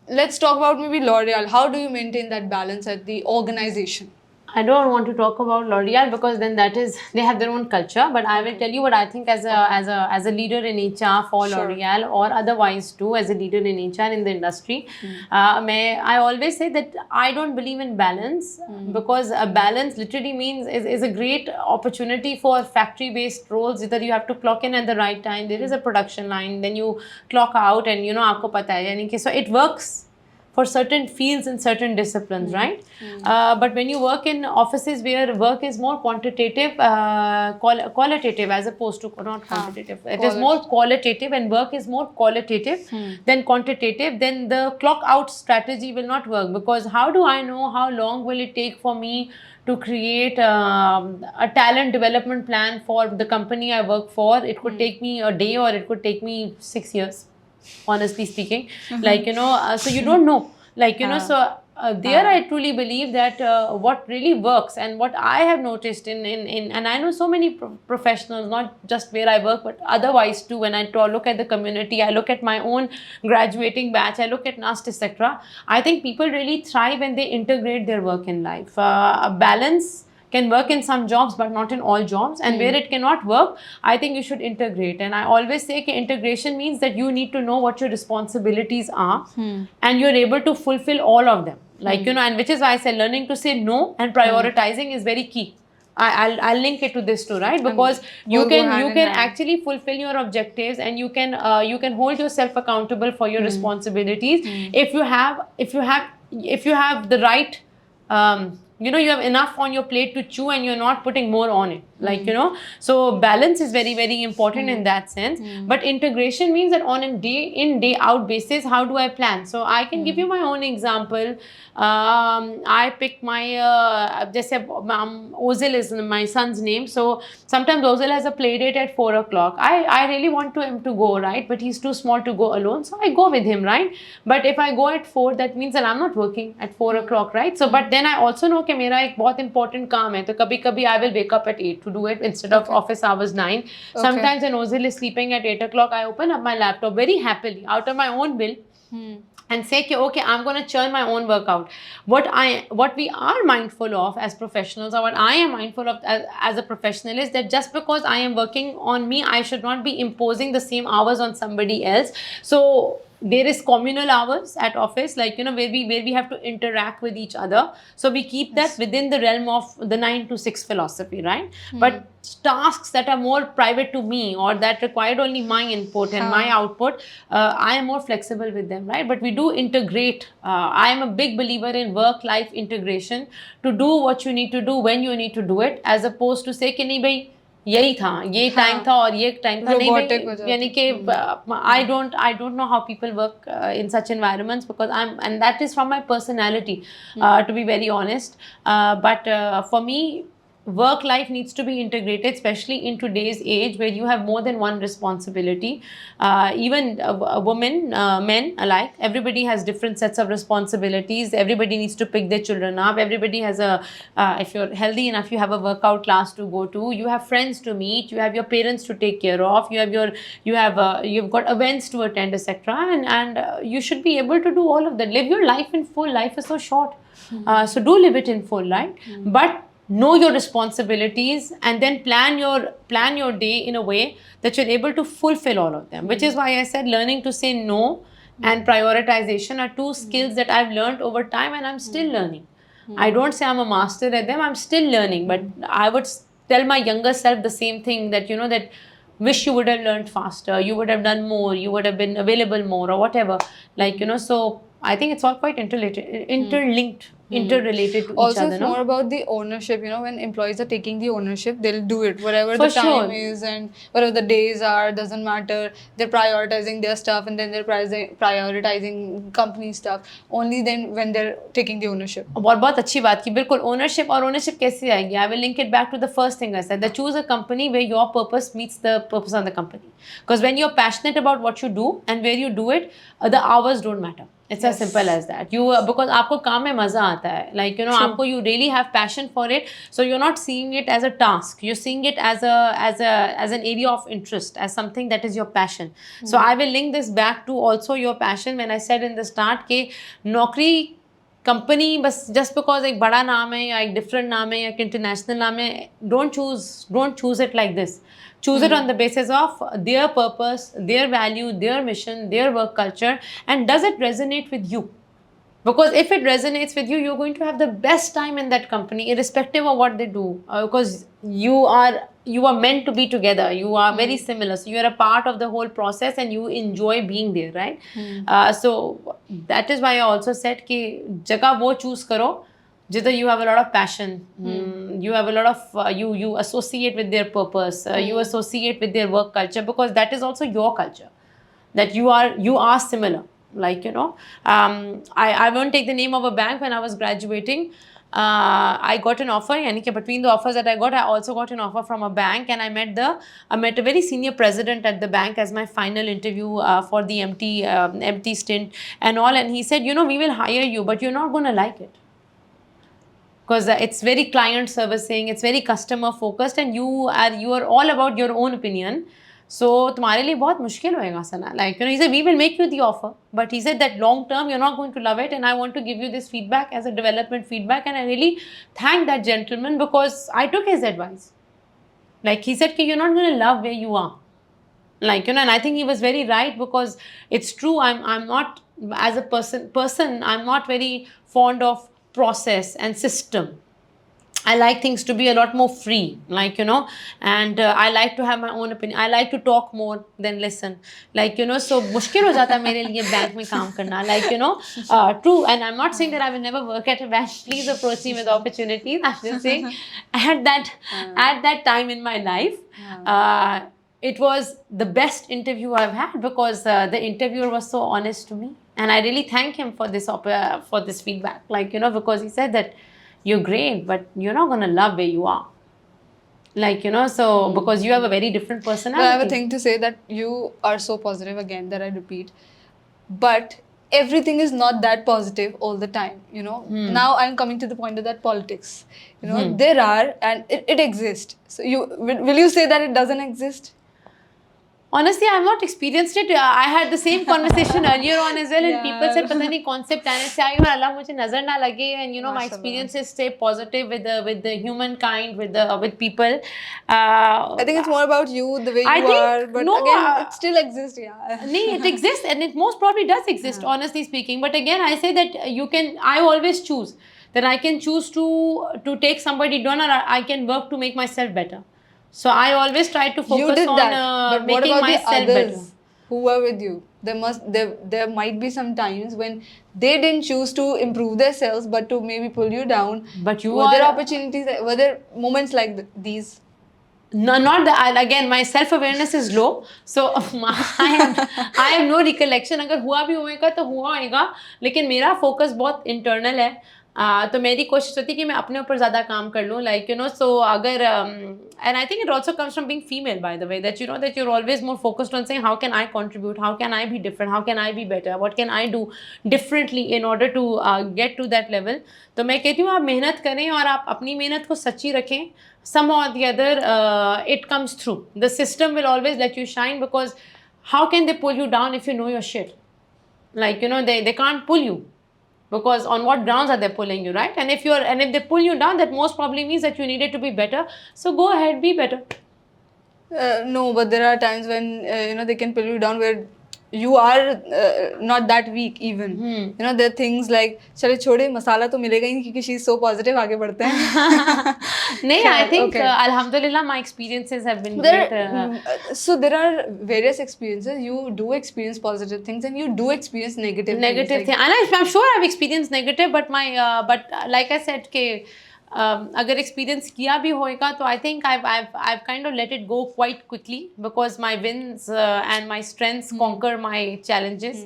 let's talk about maybe L'Oreal. How do you maintain that balance at the organization? I don't want to talk about L'Oreal because then they have their own culture. But I will tell you what I think as a leader in HR for L'Oreal, or otherwise too, as a leader in HR in the industry. I always say that I don't believe in balance, because a balance literally means is a great opportunity for factory-based roles. Either you have to clock in at the right time, there is a production line, then you clock out, and you know आपको पता है, यानी कि so it works for certain fields and certain disciplines, right? But when you work in offices where work is more quantitative, qualitative as opposed to not quantitative, it is more qualitative, and work is more qualitative than quantitative, then the clock out strategy will not work, because how do I know how long will it take for me to create a talent development plan for the company I work for? It could take me a day, or it could take me 6 years. Honestly speaking, like, you know, so you don't know, like, you know, so there I truly believe that what really works, and what I have noticed in and I know so many professionals, not just where I work but otherwise too, when I look at the community, I look at my own graduating batch, I look at NAST, etc. I think people really thrive when they integrate their work in life. A balance can work in some jobs but not in all jobs, and where it cannot work, I think you should integrate. And I always say that integration means that you need to know what your responsibilities are, and you're able to fulfill all of them, like and which is why I say learning to say no and prioritizing is very key. I'll link it to this too, right? Because you can actually fulfill your objectives, and you can hold yourself accountable for your responsibilities if you have the right you have enough on your plate to chew, and you're not putting more on it, like so balance is very, very important in that sense. But integration means that on a day in, day out basis, how do I plan? So I can give you my own example. I pick my Ozil is my son's name, so sometimes Ozil has a play date at 4 o'clock. I really want him to go, right? But he's too small to go alone, so I go with him, right? But if I go at 4, that means that I'm not working at 4 o'clock, right? So but then I also know कि मेरा एक बहुत important काम है, तो कभी-कभी I will wake up at 8 to do it instead of office hours 9. Sometimes when Ozil is sleeping at 8 o'clock, I open up my laptop very happily out of my own will. And say, okay, I'm going to churn my own workout. What we are mindful of as professionals, or what I am mindful of as a professional, is that just because I am working on me, I should not be imposing the same hours on somebody else. So there is communal hours at office, like where we have to interact with each other. So we keep that within the realm of the 9 to 6 philosophy, right? But tasks that are more private to me, or that required only my input and my output, I am more flexible with them, right? But we do integrate. I am a big believer in work-life integration, to do what you need to do when you need to do it, as opposed to say कि नहीं भाई यही था, ये time था और ये time था, नहीं भाई, यानी कि I don't know how people work in such environments, because and that is from my personality, to be very honest. But for me, work life needs to be integrated, especially in today's age where you have more than one responsibility. Even women, men alike, everybody has different sets of responsibilities. Everybody needs to pick their children up. Everybody has if you're healthy enough, you have a workout class to go to. You have friends to meet. You have your parents to take care of. You've got events to attend, etc. And you should be able to do all of that. Live your life in full. Life is so short, so do live it in full, right? But know your responsibilities, and then plan your day in a way that you're able to fulfill all of them, which is why I said learning to say no and prioritization are two skills that I've learned over time, and I'm still learning. I don't say I'm a master at them, I'm still learning, but I would tell my younger self the same thing, that that wish you would have learned faster, you would have done more, you would have been available more, or whatever, so I think it's all quite interrelated to each also, other. It's more about the ownership. When employees are taking the ownership, they'll do it whatever the time is and whatever the days are, doesn't matter. They're prioritizing their stuff, and then they're prioritizing company stuff only then when they're taking the ownership. बहुत अच्छी बात की, बिल्कुल. ownership कैसे आएगी? I will link it back to the first thing I said, that choose a company where your purpose meets the purpose of the company. Because when you're passionate about what you do and where you do it, the hours don't matter. It's as simple as that. Because आपको काम में मजा आता है, आपको, you really have passion for it, so you're not seeing it as a task. You're seeing it as an area of interest, as something that is your passion. So I will link this back to also your passion. When I said in the start कि नौकरी company बस just because एक बड़ा नाम है या एक different नाम है या एक international नाम है, don't choose it like this. Choose it on the basis of their purpose, their value, their mission, their work culture, and does it resonate with you? Because if it resonates with you, you're going to have the best time in that company, irrespective of what they do. Because you are meant to be together. You are very similar. So you're a part of the whole process, and you enjoy being there, right? So that is why I also said कि जगह वो choose करो जिधर you have a lot of passion, you have a lot of you associate with their purpose, you associate with their work culture, because that is also your culture, that you are similar. I won't take the name of a bank. When I was graduating, I got an offer, यानी कि between the offers that I got, I also got an offer from a bank, and I met a very senior president at the bank as my final interview for the empty stint and all, and he said, we will hire you, but you're not going to like it. Because it's very client servicing, it's very customer focused, and you are all about your own opinion. So तुम्हारे लिए बहुत मुश्किल होएगा Sana. Like, he said, we will make you the offer, but he said that long term you're not going to love it, and I want to give you this feedback as a development feedback, and I really thank that gentleman because I took his advice. Like, he said, you're not going to love where you are. Like, and I think he was very right, because it's true. I'm not, as a person, I'm not very fond of process and system. I like things to be a lot more free, like, and I like to have my own opinion. I like to talk more than listen, like, so मुश्किल हो जाता है मेरे लिए bank में काम करना, like, true. And I'm not saying that I will never work at a bank. Please approach me with opportunities. I'm just saying, at that time in my life, it was the best interview I've had, because the interviewer was so honest to me, and I really thank him for this feedback, like, because he said that you're great, but you're not going to love where you are. Like, so because you have a very different personality. But I have a thing to say that you are so positive, again, that I repeat. But everything is not that positive all the time, Now I'm coming to the point of that politics. There are, and it exists. So will you say that it doesn't exist? Honestly, I've not experienced it. I had the same conversation earlier on as well, and people said, "Pata nahi concept aane se aayi, Allah mujhe nazar na lage." And my experiences stay positive with the humankind, with people. I think it's more about you, the way you are, but again, it still exists, Nee, it exists, and it most probably does exist, honestly speaking. But again, I say that I always choose that I can choose to take somebody down, or I can work to make myself better. So I always try to focus on making myself better. Who were with you? There might be some times when they didn't choose to improve themselves, but to maybe pull you down. But were there opportunities? Were there moments like these? No, not that. Again, my self-awareness is low, so I have no recollection. अगर हुआ भी होएगा तो हुआ होएगा, लेकिन मेरा focus बहुत internal है. तो मेरी कोशिश होती है कि मैं अपने ऊपर ज़्यादा काम कर लूँ, like, so अगर and I think it also comes from being female, by the way, that that you're always more focused on saying how can I contribute, how can I be different, how can I be better, what can I do differently in order to get to that level. तो मैं कहती हूँ आप मेहनत करें और आप अपनी मेहनत को सच्ची रखें. Somehow or the other, it comes through. The system will always let you shine, because how can they pull you down if you know your shit? Like, they can't pull you. Because on what grounds are they pulling you, right? And if they pull you down, that most probably means that you needed to be better. So go ahead, be better. No, but there are times when they can pull you down where you are not that weak even. There are things like चले छोड़े मसाला तो मिलेगा ही नहीं क्योंकि she's so positive, आगे बढ़ते हैं. नहीं, I think Alhamdulillah my experiences have been great. So there are various experiences. You do experience positive things and you do experience negative things. And I'm sure I've experienced negative, but like I said कि अगर experience किया भी होएगा तो I think I've kind of let it go quite quickly, because my wins and my strengths conquer my challenges.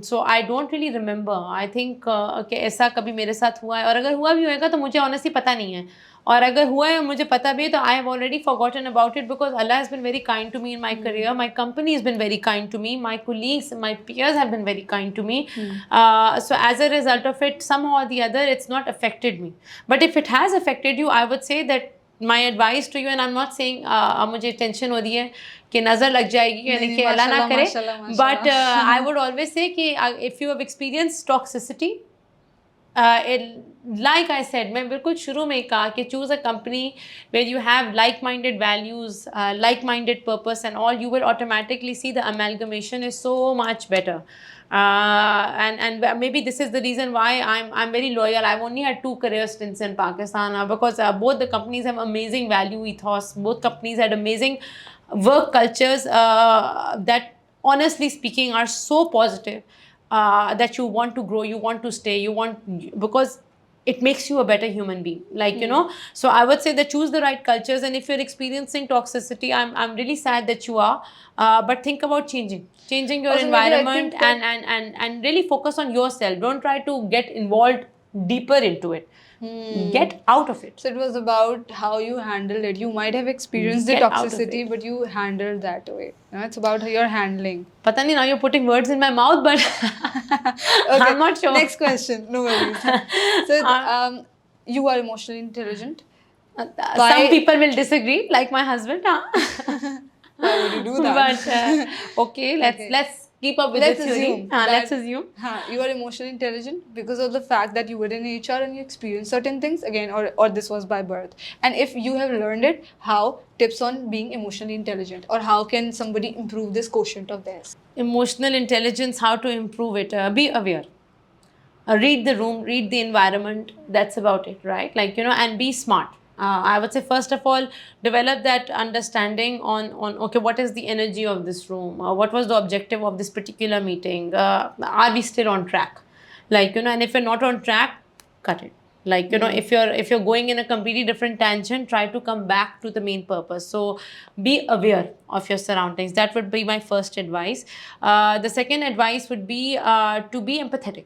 So I don't really remember. I think कि ऐसा कभी मेरे साथ हुआ है, और अगर हुआ भी होएगा तो मुझे honestly पता नहीं है, और अगर हुआ है मुझे पता भी है तो I have already forgotten about it, because Allah has been very kind to me in my career. My company has been very kind to me. My colleagues, my peers have been very kind to me. So as a result of it, somehow or the other, it's not affected me. But if it has affected you, I would say that my advice to you, and I'm not saying मुझे tension हो रही है कि नज़र लग जाएगी, यानी कि अल्लाह ना करे, but I would always say कि if you have experienced toxicity, like I said, मैं बिल्कुल शुरू में ही कहा कि choose a company where you have like-minded values, like-minded purpose and all. You will automatically see the amalgamation is so much better. And maybe this is the reason why I'm very loyal. I've only had 2 career stints in Pakistan, because both the companies have amazing value ethos. Both companies had amazing work cultures that, honestly speaking, are so positive. That you want to grow, you want to stay, because it makes you a better human being, like, so I would say that choose the right cultures. And if you're experiencing toxicity, I'm really sad that you are, but think about changing your also environment, and really focus on yourself. Don't try to get involved deeper into it. Get out of it. So it was about how you handled it. You might have experienced the Get out of toxicity, it. but you handled that way. It's about your handling. Pata nahi, now you're putting words in my mouth, but Okay. I'm not sure. Next question. No worries. So you are emotionally intelligent. Some people will disagree, like my husband. Why would you do that? But okay, let's keep up with Let's the theory. assume Let's assume. You are emotionally intelligent because of the fact that you were in HR and you experienced certain things again, or this was by birth. And if you have learned it, how? Tips on being emotionally intelligent, or how can somebody improve this quotient of theirs? Emotional intelligence, how to improve it? Be aware. Read the room, read the environment. That's about it, right? Like, and be smart. I would say, first of all, develop that understanding on okay, what is the energy of this room? What was the objective of this particular meeting? Are we still on track? Like, and if you're not on track, cut it. Like, if you're going in a completely different tangent, try to come back to the main purpose. So be aware of your surroundings. That would be my first advice. The second advice would be to be empathetic.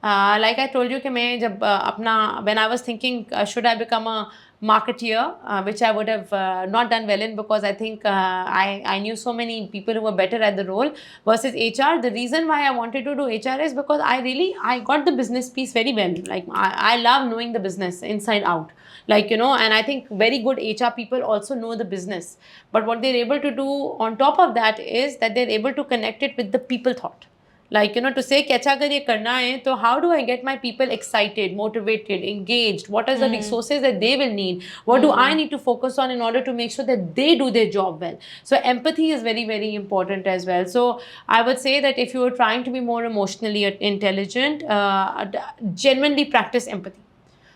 Like I told you कि मैं जब अपना when I was thinking should I become a marketeer, which I would have not done well in, because I think I knew so many people who were better at the role versus HR. The reason why I wanted to do HR is because I got the business piece very well. Like I love knowing the business inside out. Like, and I think very good HR people also know the business. But what they're able to do on top of that is that they're able to connect it with the people thought. Like, to say कि अच्छा अगर ये करना है, तो how do I get my people excited, motivated, engaged? What are the resources that they will need? What do I need to focus on in order to make sure that they do their job well? So empathy is very, very important as well. So I would say that if you are trying to be more emotionally intelligent, genuinely practice empathy.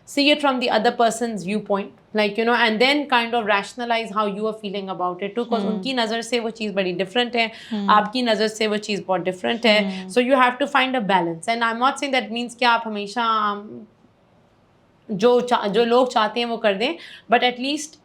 See it from the other person's viewpoint, like, and then kind of rationalize how you are feeling about it too, because उनकी नज़र से वो चीज़ बड़ी different है, आपकी नज़र से वो चीज़ बहुत different है. So you have to find a balance. And I'm not saying that means कि आप हमेशा जो लोग चाहते हैं वो कर दें, but at least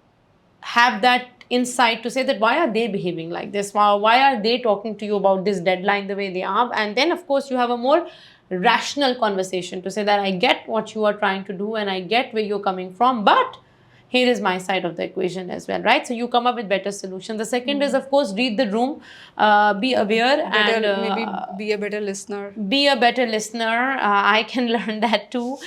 have that insight to say that why are they behaving like this? Why are they talking to you about this deadline the way they are? And then, of course, you have a more rational conversation to say that I get what you are trying to do and I get where you're coming from, but here is my side of the equation as well, right? So you come up with better solutions. The second is, of course, read the room, be aware, and maybe be a better listener. Be a better listener. I can learn that too.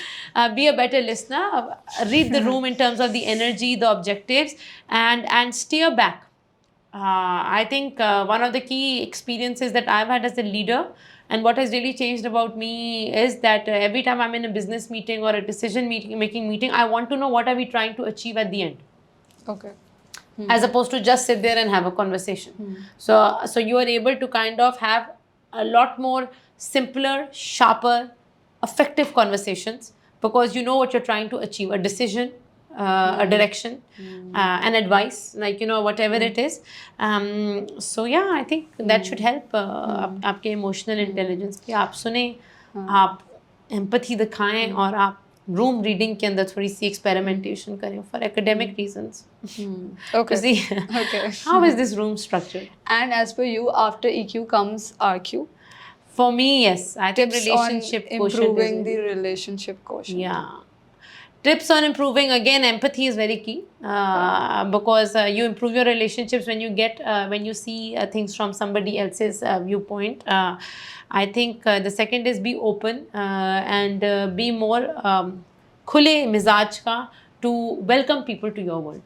Be a better listener. Read the room in terms of the energy, the objectives, and steer back. I think one of the key experiences that I've had as a leader, and what has really changed about me, is that every time I'm in a business meeting or a decision making meeting, I want to know what are we trying to achieve at the end. Okay. As opposed to just sit there and have a conversation. So you are able to kind of have a lot more simpler, sharper, effective conversations, because you know what you're trying to achieve, a decision, a direction, an advice, like, whatever it is. So yeah, I think that should help आपके emotional intelligence पे. आप सुने, आप empathy दिखाएं, और आप room reading के अंदर थोड़ी सी experimentation करें for academic reasons. Okay. See, Okay. how is this room structured? And as per you, after EQ comes RQ. For me, yes, I think Tips relationship on quotient improving is the relationship quotient. Yeah. Tips on improving, again, empathy is very key, because you improve your relationships when you see things from somebody else's viewpoint. I think the second is be open and be more khule mizaj ka to welcome people to your world.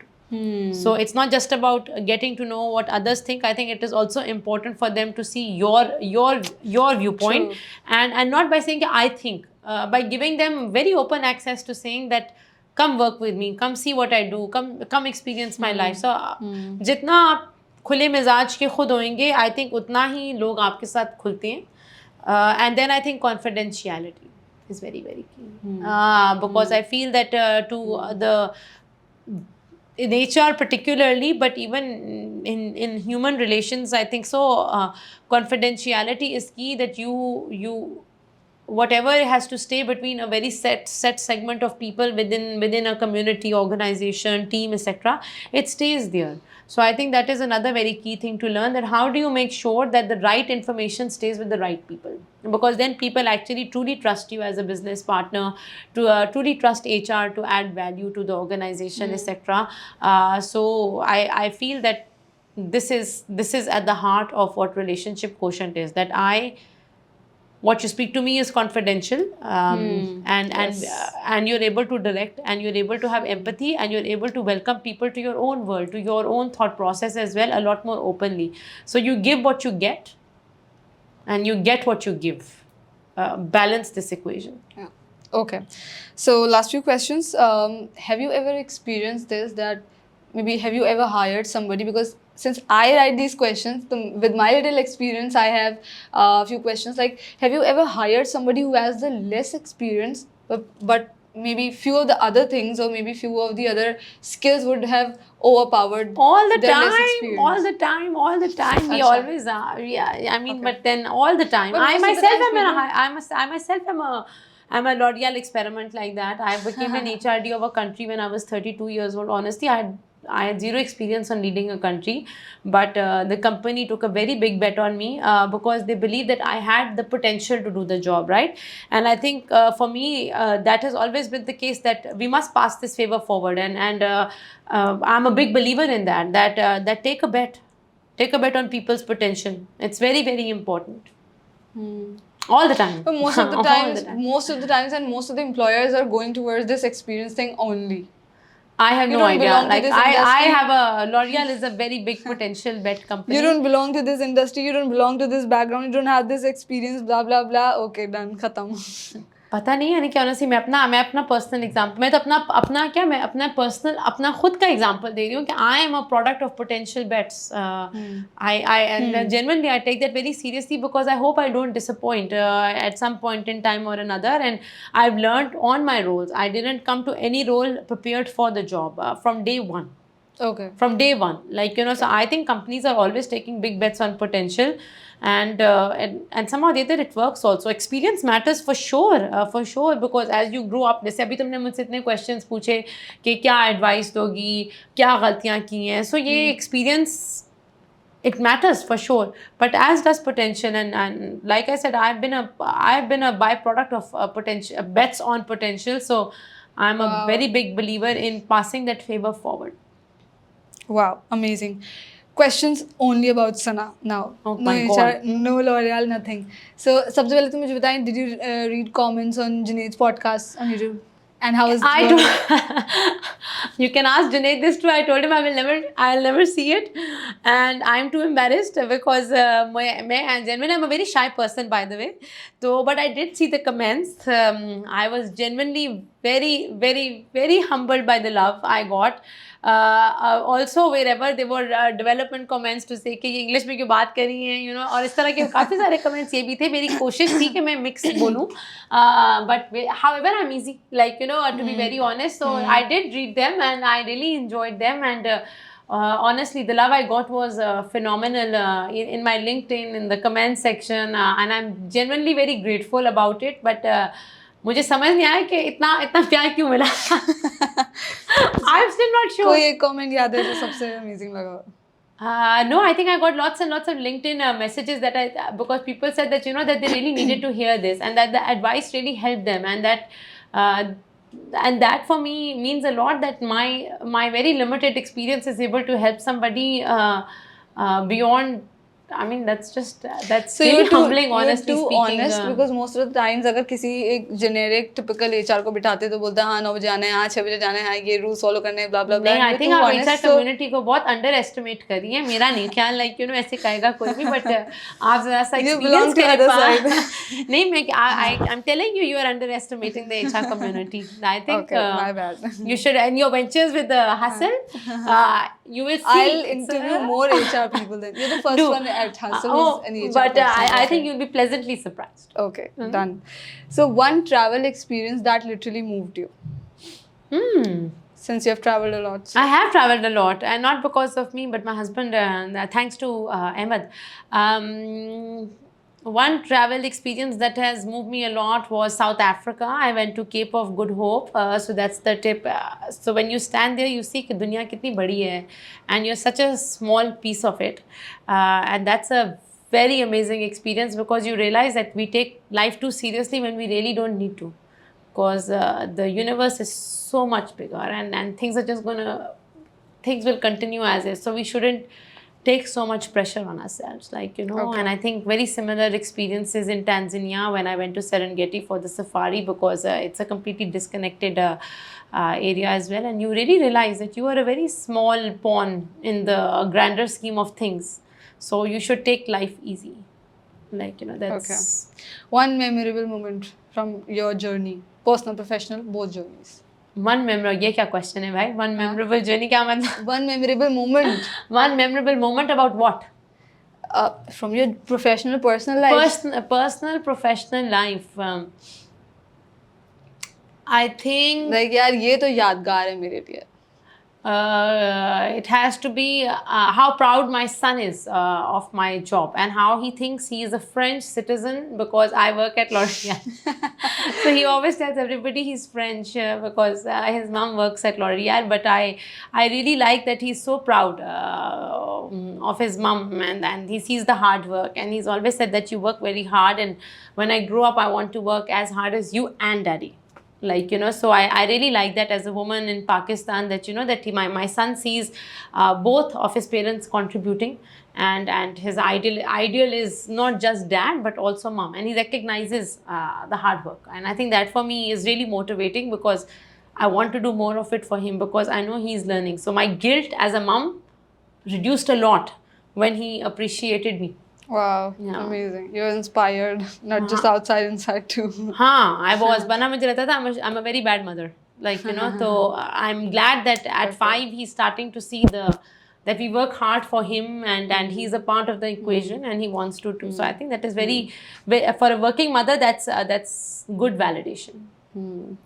So it's not just about getting to know what others think. I think it is also important for them to see your viewpoint. True. And not by saying I think, by giving them very open access to saying that come work with me, come see what I do, come experience my life. So जितना आप खुले मिजाज के खुद होंगे, I think उतना ही लोग आपके साथ खुलते हैं. And then I think confidentiality is very, very key, because I feel that in HR particularly, but even in human relations, I think so, confidentiality is key, that you whatever has to stay between a very set segment of people within a community, organization, team, etc., it stays there. So I think that is another very key thing to learn, that how do you make sure that the right information stays with the right people, because then people actually truly trust you as a business partner, to truly trust HR to add value to the organization, etc. So I feel that this is at the heart of what relationship quotient is, that what you speak to me is confidential, and you're able to direct, and you're able to have empathy, and you're able to welcome people to your own world, to your own thought process as well, a lot more openly. So you give what you get, and you get what you give. Balance this equation. Yeah. Okay. So last few questions. Have you ever experienced this, that maybe have you ever hired somebody? Because since I write these questions, with my little experience, I have a few questions. Like, have you ever hired somebody who has the less experience, but maybe few of the other things, or maybe few of the other skills would have overpowered all the their less time, experience? all the time. We Acha. always are. Yeah, I mean, Okay. but then all the time. But I most of the myself times am we an, don't. I myself am a L'Oreal experiment like that. I became an HRD of a country when I was 32 years old. Honestly, I had zero experience on leading a country, but the company took a very big bet on me, because they believed that I had the potential to do the job, right? And I think for me, that has always been the case, that we must pass this favor forward, and I'm a big believer in that take a bet on people's potential. It's very, very important. All the time. But most of the All times, the time. and most of the employers are going towards this experience thing only. I have You no don't idea. belong to Like this I industry. have a L'Oreal is a very big potential bet company. You don't belong to this industry. You don't belong to this background. You don't have this experience. Blah blah blah. Okay, done. Khatam. पता नहीं, यानी क्या होना चाहिए. मैं अपना personal example, मैं तो मैं अपना पर्सनल, अपना खुद का एग्जाम्पल दे रही हूँ कि I am a product of potential bets. I and genuinely I take that very seriously, because I hope I don't disappoint at some point in time or another. And I've learned on my roles. I didn't come to any role prepared for the job from day one. Okay. From day one, like, so I think companies are always taking big bets on potential, and somehow the other it works also. Experience matters for sure, because as you grow up, जैसे अभी तुमने मुझसे इतने questions पूछे कि क्या advice दोगी, क्या गलतियाँ की हैं, so ये experience, it matters for sure, but as does potential. And like I said, I've been a byproduct of potential, bets on potential. So I'm a very big believer in passing that favor forward. Wow, amazing. Questions only about Sanaa now. Oh no my HR, God. no L'Oreal, nothing. So, सबसे पहले तो मुझे बताएं, did you read comments on Junaid's podcast on YouTube? And how is I do. You can ask Junaid this too. I told him I'll never see it, and I'm too embarrassed, because I'm a very shy person, by the way. So, but I did see the comments. I was genuinely very, very, very humbled by the love I got. Also, wherever there were development comments to say कि ये English में क्यों बात कर रही हैं, और इस तरह के काफ़ी सारे comments ये भी थे. मेरी कोशिश थी कि मैं mix बोलूँ, but however I'm easy, like, to be very honest. So I did read them, and I really enjoyed them, and honestly, the love I got was phenomenal in my LinkedIn, in the comment section, and I'm genuinely very grateful about it. But मुझे समझ नहीं आया कि इतना प्यार क्यों मिला. I'm still not sure. कोई एक comment याद है जो सबसे amazing लगा? No, I think I got lots and lots of LinkedIn messages because people said that that they really needed to hear this, and that the advice really helped them, and that for me means a lot, that my very limited experience is able to help somebody beyond. I mean, that's So really you're too, humbling, you're honestly too speaking. honest, because most of the times अगर किसी एक generic typical HR को बिठाते तो बोलता है हाँ 9 बजे आना है, हाँ 6 बजे जाना है, ये rules follow करने हैं, blah blah blah. नहीं, I You're think too आप honest, HR so community को बहुत underestimate कर रही है. मेरा नहीं ख्याल, like, ऐसे कहेगा कोई भी, but आप जरा सा you experience belong to के other बाद side. नहीं, I'm telling you are underestimating the HR community. I think Okay, my bad. you should, in your ventures with Hustle, you will see. I'll interview more HR people then. You're the first one at Hustle who's an HR but person. I think you'll be pleasantly surprised. Okay, done. So one travel experience that literally moved you. Since you have traveled a lot. So. I have traveled a lot, and not because of me, but my husband, thanks to Ahmed. One travel experience that has moved me a lot was South Africa. I went to Cape of Good Hope. So that's the tip. So when you stand there, you see कि दुनिया कितनी बड़ी है, and you're such a small piece of it. And that's a very amazing experience because you realize that we take life too seriously when we really don't need to. Because the universe is so much bigger, and things are just things will continue as is. So we shouldn't take so much pressure on ourselves, like, you know. Okay. And I think very similar experiences in Tanzania when I went to Serengeti for the safari, because it's a completely disconnected area as well, and you really realize that you are a very small pawn in the grander scheme of things. So you should take life easy, like, you know, that's One memorable moment from your journey, personal, professional, both journeys. one memorable. ये क्या question है भाई? One memorable journey क्या मतलब? One memorable moment One memorable moment about what? from your professional, personal life. Personal, professional life. I think Like यार ये तो यादगार है मेरे लिए. it has to be how proud my son is of my job, and how he thinks he is a French citizen because I work at Loreal. So he always tells everybody he's French because his mom works at Loreal. But I really like that he's so proud of his mom, and he sees the hard work, and he's always said that you work very hard, and when I grow up I want to work as hard as you and daddy. Like, you know, so I really like that as a woman in Pakistan, that, you know, that my son sees both of his parents contributing, and his ideal is not just dad but also mom, and he recognizes the hard work. And I think that for me is really motivating, because I want to do more of it for him, because I know he's learning. So my guilt as a mom reduced a lot when he appreciated me. Wow, Yeah. amazing. You're inspired, not just outside, inside too. हाँ, I was. बना मुझे रहता था I'm a very bad mother. Like, you know, so I'm glad that at 5 he's starting to see that we work hard for him, and he's a part of the equation, and he wants to too. So I think that is for a working mother, that's good validation.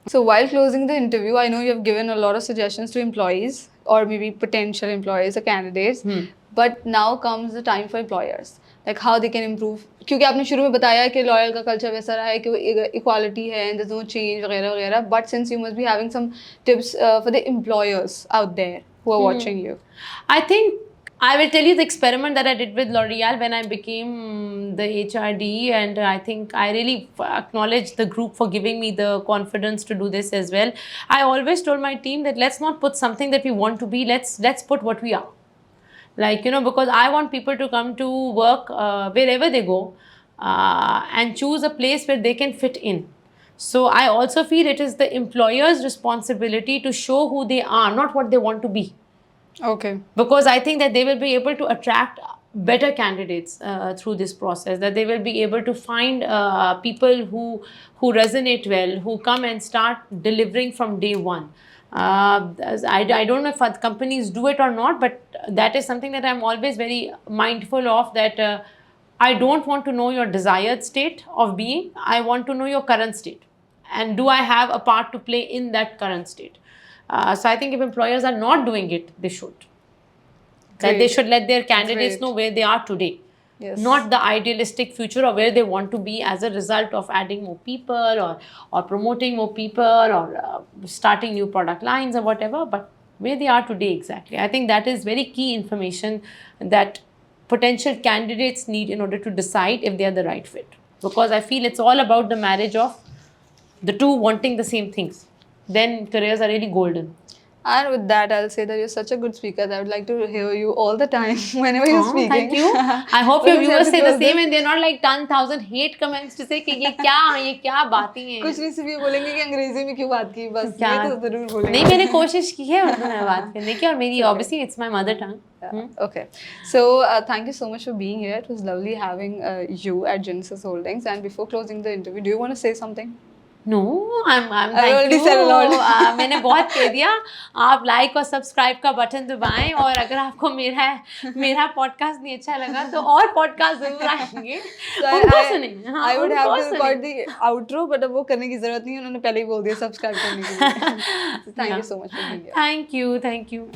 So while closing the interview, I know you have given a lot of suggestions to employees or maybe potential employees or candidates. But now comes the time for employers. Like how they can improve. क्योंकि आपने शुरू में बताया कि Loreal का culture वैसा रहा है कि equality है and there's no change वगैरह वगैरह. But since you must be having some tips for the employers out there who are watching you. I think I will tell you the experiment that I did with Loreal when I became the HRD, and I think I really acknowledge the group for giving me the confidence to do this as well. I always told my team that let's not put something that we want to be, let's put what we are. Like, you know, because I want people to come to work wherever they go and choose a place where they can fit in. So I also feel it is the employer's responsibility to show who they are, not what they want to be. Okay. Because I think that they will be able to attract better candidates through this process, that they will be able to find people who resonate well, who come and start delivering from day one. I don't know if companies do it or not, but that is something that I'm always very mindful of, that I don't want to know your desired state of being. I want to know your current state, and do I have a part to play in that current state. So I think if employers are not doing it, they should. That they should let their candidates know where they are today. Yes. Not the idealistic future or where they want to be as a result of adding more people or promoting more people or starting new product lines or whatever, but where they are today exactly. I think that is very key information that potential candidates need in order to decide if they are the right fit. Because I feel it's all about the marriage of the two wanting the same things. Then careers are really golden. And with that, I'll say that you're such a good speaker that I would like to hear you all the time whenever you're speaking. Thank you. I hope your viewers say the same and they're not like 10,000 hate comments to say कि ये क्या बातें हैं. कुछ नहीं, सिर्फ ये बोलेंगे कि अंग्रेजी में क्यों बात की, बस ये तो जरूर बोलेंगे. नहीं, मैंने कोशिश की है उर्दू में बात करने की, और मेरी obviously it's my mother tongue. Okay. So thank you so much for being here. It was lovely having you at Genesis Holdings. And before closing the interview, do you want to say something? No, I'm I already said a lot. मैंने बहुत कह दिया. आप like और subscribe का button दबाएं, और अगर आपको मेरा पॉडकास्ट नहीं अच्छा लगा तो और पॉडकास्ट जरूर आएंगे. उनको सुनें. I would have to record the outro, but अब वो करने की जरूरत नहीं है, उन्होंने पहले ही बोल दिया सब्सक्राइब करने के लिए. Thank you so much for being here. Thank you.